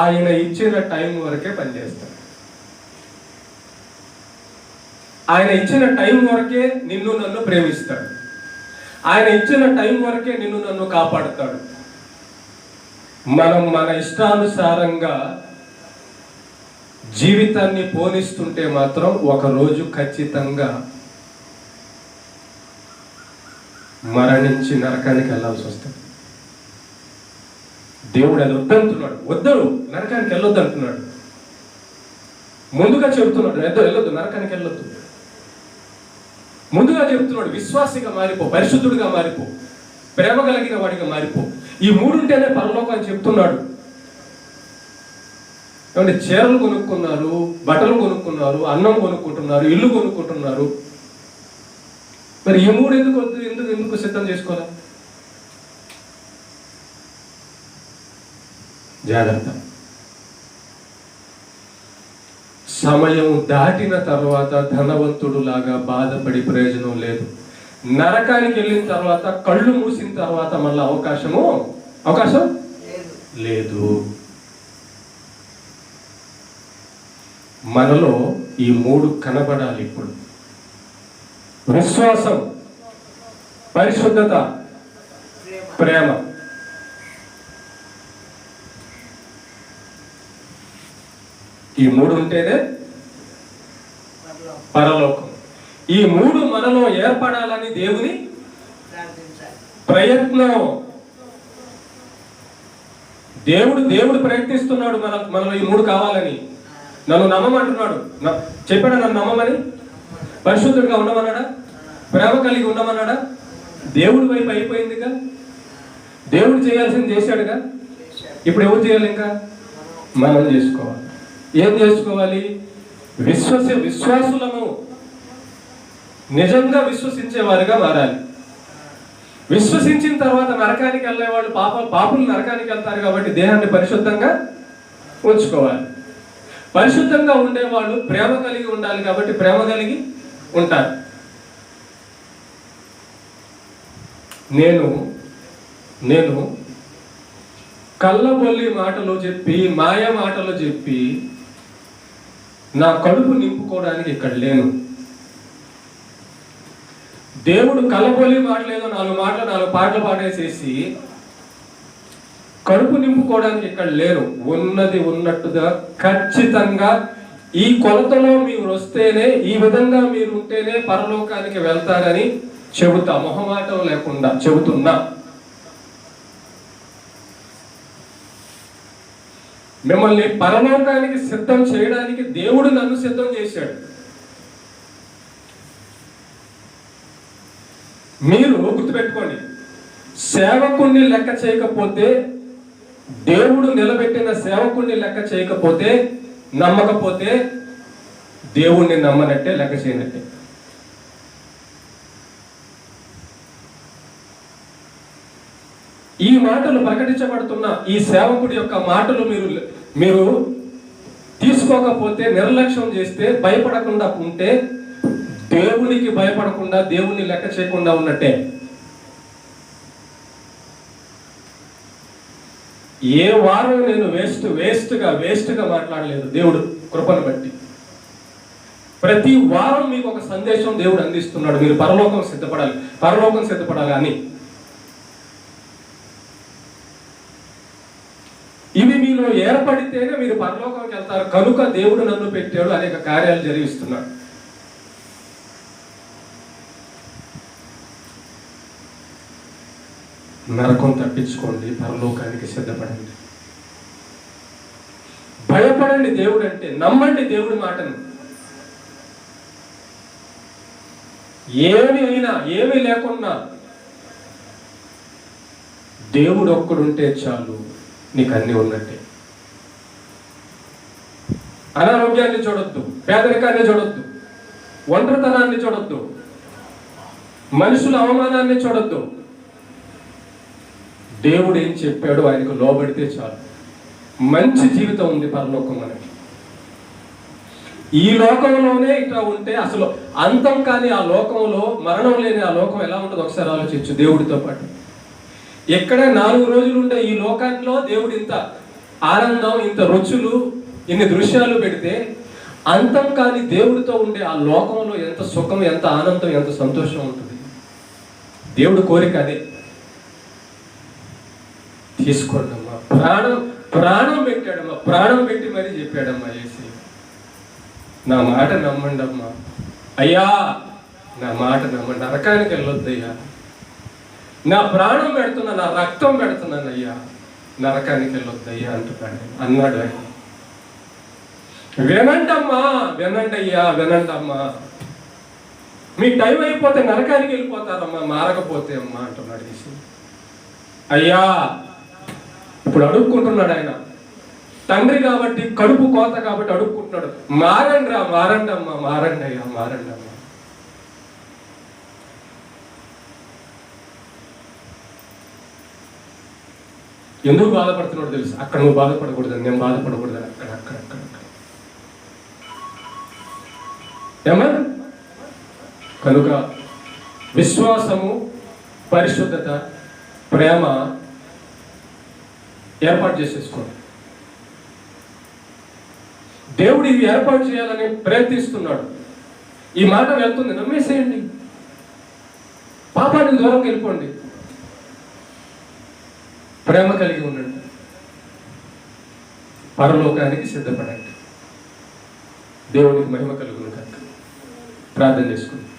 ఆయన ఇచ్చిన టైం వరకే పనిచేస్తాడు. ఆయన ఇచ్చిన టైం వరకే నిన్ను నన్ను ప్రేమిస్తాడు. ఆయన ఇచ్చిన టైం వరకే నిన్ను నన్ను కాపాడుతాడు. మనం మన ఇష్టానుసారంగా జీవితాన్ని పోనిస్తుంటే మాత్రం ఒకరోజు ఖచ్చితంగా మరణించి నరకానికి వెళ్ళాల్సి వస్తుంది. దేవుడు అది వద్దంటున్నాడు, వద్దు నరకానికి వెళ్ళొద్దు అంటున్నాడు. ముందుగా చెబుతున్నాడు, వెళ్ళొద్దు నరకానికి వెళ్ళొద్దు. ముందుగా చెబుతున్నాడు, విశ్వాసిగా మారిపో, పరిశుద్ధుడిగా మారిపో, ప్రేమ కలిగిన వాడిగా మారిపో. ఈ మూడుంటేనే పరలోకం అని చెప్తున్నాడు. ఏమంటే చీరలు కొనుక్కున్నారు, బట్టలు కొనుక్కున్నారు, అన్నం కొనుక్కుంటున్నారు, ఇల్లు కొనుక్కుంటున్నారు. మరి ఈ మూడు ఎందుకు సిద్ధం చేసుకోవాలి? జాగ్రత్త. సమయం దాటిన తర్వాత ధనవంతుడు లాగా బాధపడి ప్రయోజనం లేదు. నరకానికి వెళ్ళిన తర్వాత, కళ్ళు మూసిన తర్వాత మళ్ళీ అవకాశం లేదు. మనలో ఈ మూడు కనబడాలి ఇప్పుడు. విశ్వాసం, పరిశుద్ధత, ప్రేమ. ఈ మూడు ఉంటేనే పరలోకం. ఈ మూడు మనలో ఏర్పడాలని దేవుని ప్రయత్నం. దేవుడు ప్రయత్నిస్తున్నాడు మనలో ఈ మూడు కావాలని. నన్ను నమ్మమంటున్నాడు, చెప్పాడా నన్ను నమ్మమని? పరిశుద్ధుడిగా ఉండమన్నాడా? ప్రేమ కలిగి ఉండమన్నాడా? దేవుడి వైపు అయిపోయిందిగా. దేవుడు చేయాల్సింది చేశాడుగా. ఇప్పుడు ఎవరు చేయాలి? ఇంకా మనం చేసుకోవాలి. ఏం చేసుకోవాలి? విశ్వాసులను నిజంగా విశ్వసించేవారుగా మారాలి. విశ్వసించిన తర్వాత నరకానికి వెళ్ళేవాళ్ళు పాపులు నరకానికి వెళ్తారు కాబట్టి దేహాన్ని పరిశుద్ధంగా ఉంచుకోవాలి. పరిశుద్ధంగా ఉండేవాళ్ళు ప్రేమ కలిగి ఉండాలి కాబట్టి ప్రేమ కలిగి ఉంటారు. నేను కళ్ళబొల్లి మాటలు చెప్పి, మాయ మాటలు చెప్పి నా కడుపు నింపుకోవడానికి ఇక్కడ లేను. దేవుడు కళ్ళబొల్లి మాటలేదో 4 పాటలు పాడేసేసి కడుపు నింపుకోవడానికి ఇక్కడ లేను. ఉన్నది ఉన్నట్టుగా ఖచ్చితంగా ఈ కొలతలో మీరు వస్తేనే, ఈ విధంగా మీరు ఉంటేనే పరలోకానికి వెళ్తారని చెబుతా, మొహమాటం లేకుండా చెబుతున్నా. మిమ్మల్ని పరలోకానికి సిద్ధం చేయడానికి దేవుడు నన్ను సిద్ధం చేశాడు. మీరు గుర్తుపెట్టుకోండి, సేవకుణ్ణి లెక్క చేయకపోతే, దేవుడు నిలబెట్టిన సేవకుణ్ణి లెక్క చేయకపోతే, నమ్మకపోతే దేవుణ్ణి నమ్మనట్టే, లెక్క చేయనట్టే. ఈ మాటలు ప్రకటించబడుతున్న ఈ సేవకుడి యొక్క మాటలు మీరు తీసుకోకపోతే, నిర్లక్ష్యం చేస్తే, భయపడకుండా ఉంటే, దేవునికి భయపడకుండా, దేవుణ్ణి లెక్క చేయకుండా ఉన్నట్టే. ఏ వారం నేను వేస్ట్గా మాట్లాడలేదు. దేవుడు కృపను బట్టి ప్రతి వారం మీకు ఒక సందేశం దేవుడు అందిస్తున్నాడు. మీరు పరలోకం సిద్ధపడాలి అని. ఇవి మీలో ఏర్పడితేనే మీరు పరలోకంకి వెళ్తారు. కనుక దేవుడు నన్ను పెట్టాడు, అనేక కార్యాలు జరిగిస్తున్నాడు. నరకం తప్పించుకోండి, పరలోకానికి సిద్ధపడండి. భయపడండి దేవుడు అంటే, నమ్మండి దేవుడి మాటను. ఏమీ లేకున్నా దేవుడు ఒక్కడుంటే చాలు, నీకు అన్నీ ఉన్నట్టే. అనారోగ్యాన్ని చూడొద్దు, పేదరికాన్ని చూడొద్దు, ఒంటరితనాన్ని చూడొద్దు, మనుషుల అవమానాన్ని చూడొద్దు. దేవుడు ఏం చెప్పాడో ఆయనకు లోబడితే చాలు. మంచి జీవితం ఉంది పరలోకం మనకి. ఈ లోకంలోనే ఇట్లా ఉంటే అసలు అంతం కాని ఆ లోకంలో, మరణం లేని ఆ లోకం ఎలా ఉంటుందో ఒకసారి ఆలోచించు. దేవుడితో పాటు ఎక్కడే 4 రోజులు ఉండే ఈ లోకాల్లో దేవుడు ఇంత ఆనందం, ఇంత రుచులు, ఇన్ని దృశ్యాలు పెడితే, అంతం కాని దేవుడితో ఉండే ఆ లోకంలో ఎంత సుఖం, ఎంత ఆనందం, ఎంత సంతోషం ఉంటుంది. దేవుడు కోరిక అదే. తీసుకోండమ్మా, ప్రాణం పెట్టాడమ్మా, ప్రాణం పెట్టి మరీ చెప్పాడమ్మా యేసు, నా మాట నమ్మండి అమ్మా, అయ్యా నా మాట నమ్మండి, నరకానికి వెళ్ళొద్దయ్యా, నా ప్రాణం పెడుతున్నా, నా రక్తం పెడుతున్నాను అయ్యా, నరకానికి వెళ్ళొద్దయ్యా అన్నాడు ఆయన. వినండమ్మా, వినండి అయ్యా, వినండమ్మా, మీ టైం అయిపోతే నరకానికి వెళ్ళిపోతారమ్మా, మారకపోతే అమ్మా అంటున్నాడు యేసు. అయ్యా ఇప్పుడు అడుక్కుంటున్నాడు ఆయన, తండ్రి కాబట్టి, కడుపు కోత కాబట్టి అడుక్కుంటున్నాడు. మారండి అమ్మా, మారండి అయ్యా, మారండి అమ్మా. ఎందుకు బాధపడుతున్నాడు తెలుసు? అక్కడ నువ్వు బాధపడకూడదని, నేను బాధపడకూడదని, అక్కడ ఏమన్నా. కనుక విశ్వాసము, పరిశుద్ధత, ప్రేమ ఏర్పాటు చేసేసుకోండి. దేవుడు ఇవి ఏర్పాటు చేయాలని ప్రయత్నిస్తున్నాడు. ఈ మాట వెళ్తుంది, నమ్మేసేయండి. పాపానికి దూరంగా వెళ్ళిపోండి, ప్రేమ కలిగి ఉండండి, పరలోకానికి సిద్ధపడండి. దేవునికి మహిమ కలుగును కాక. ప్రార్థన చేసుకుందాం.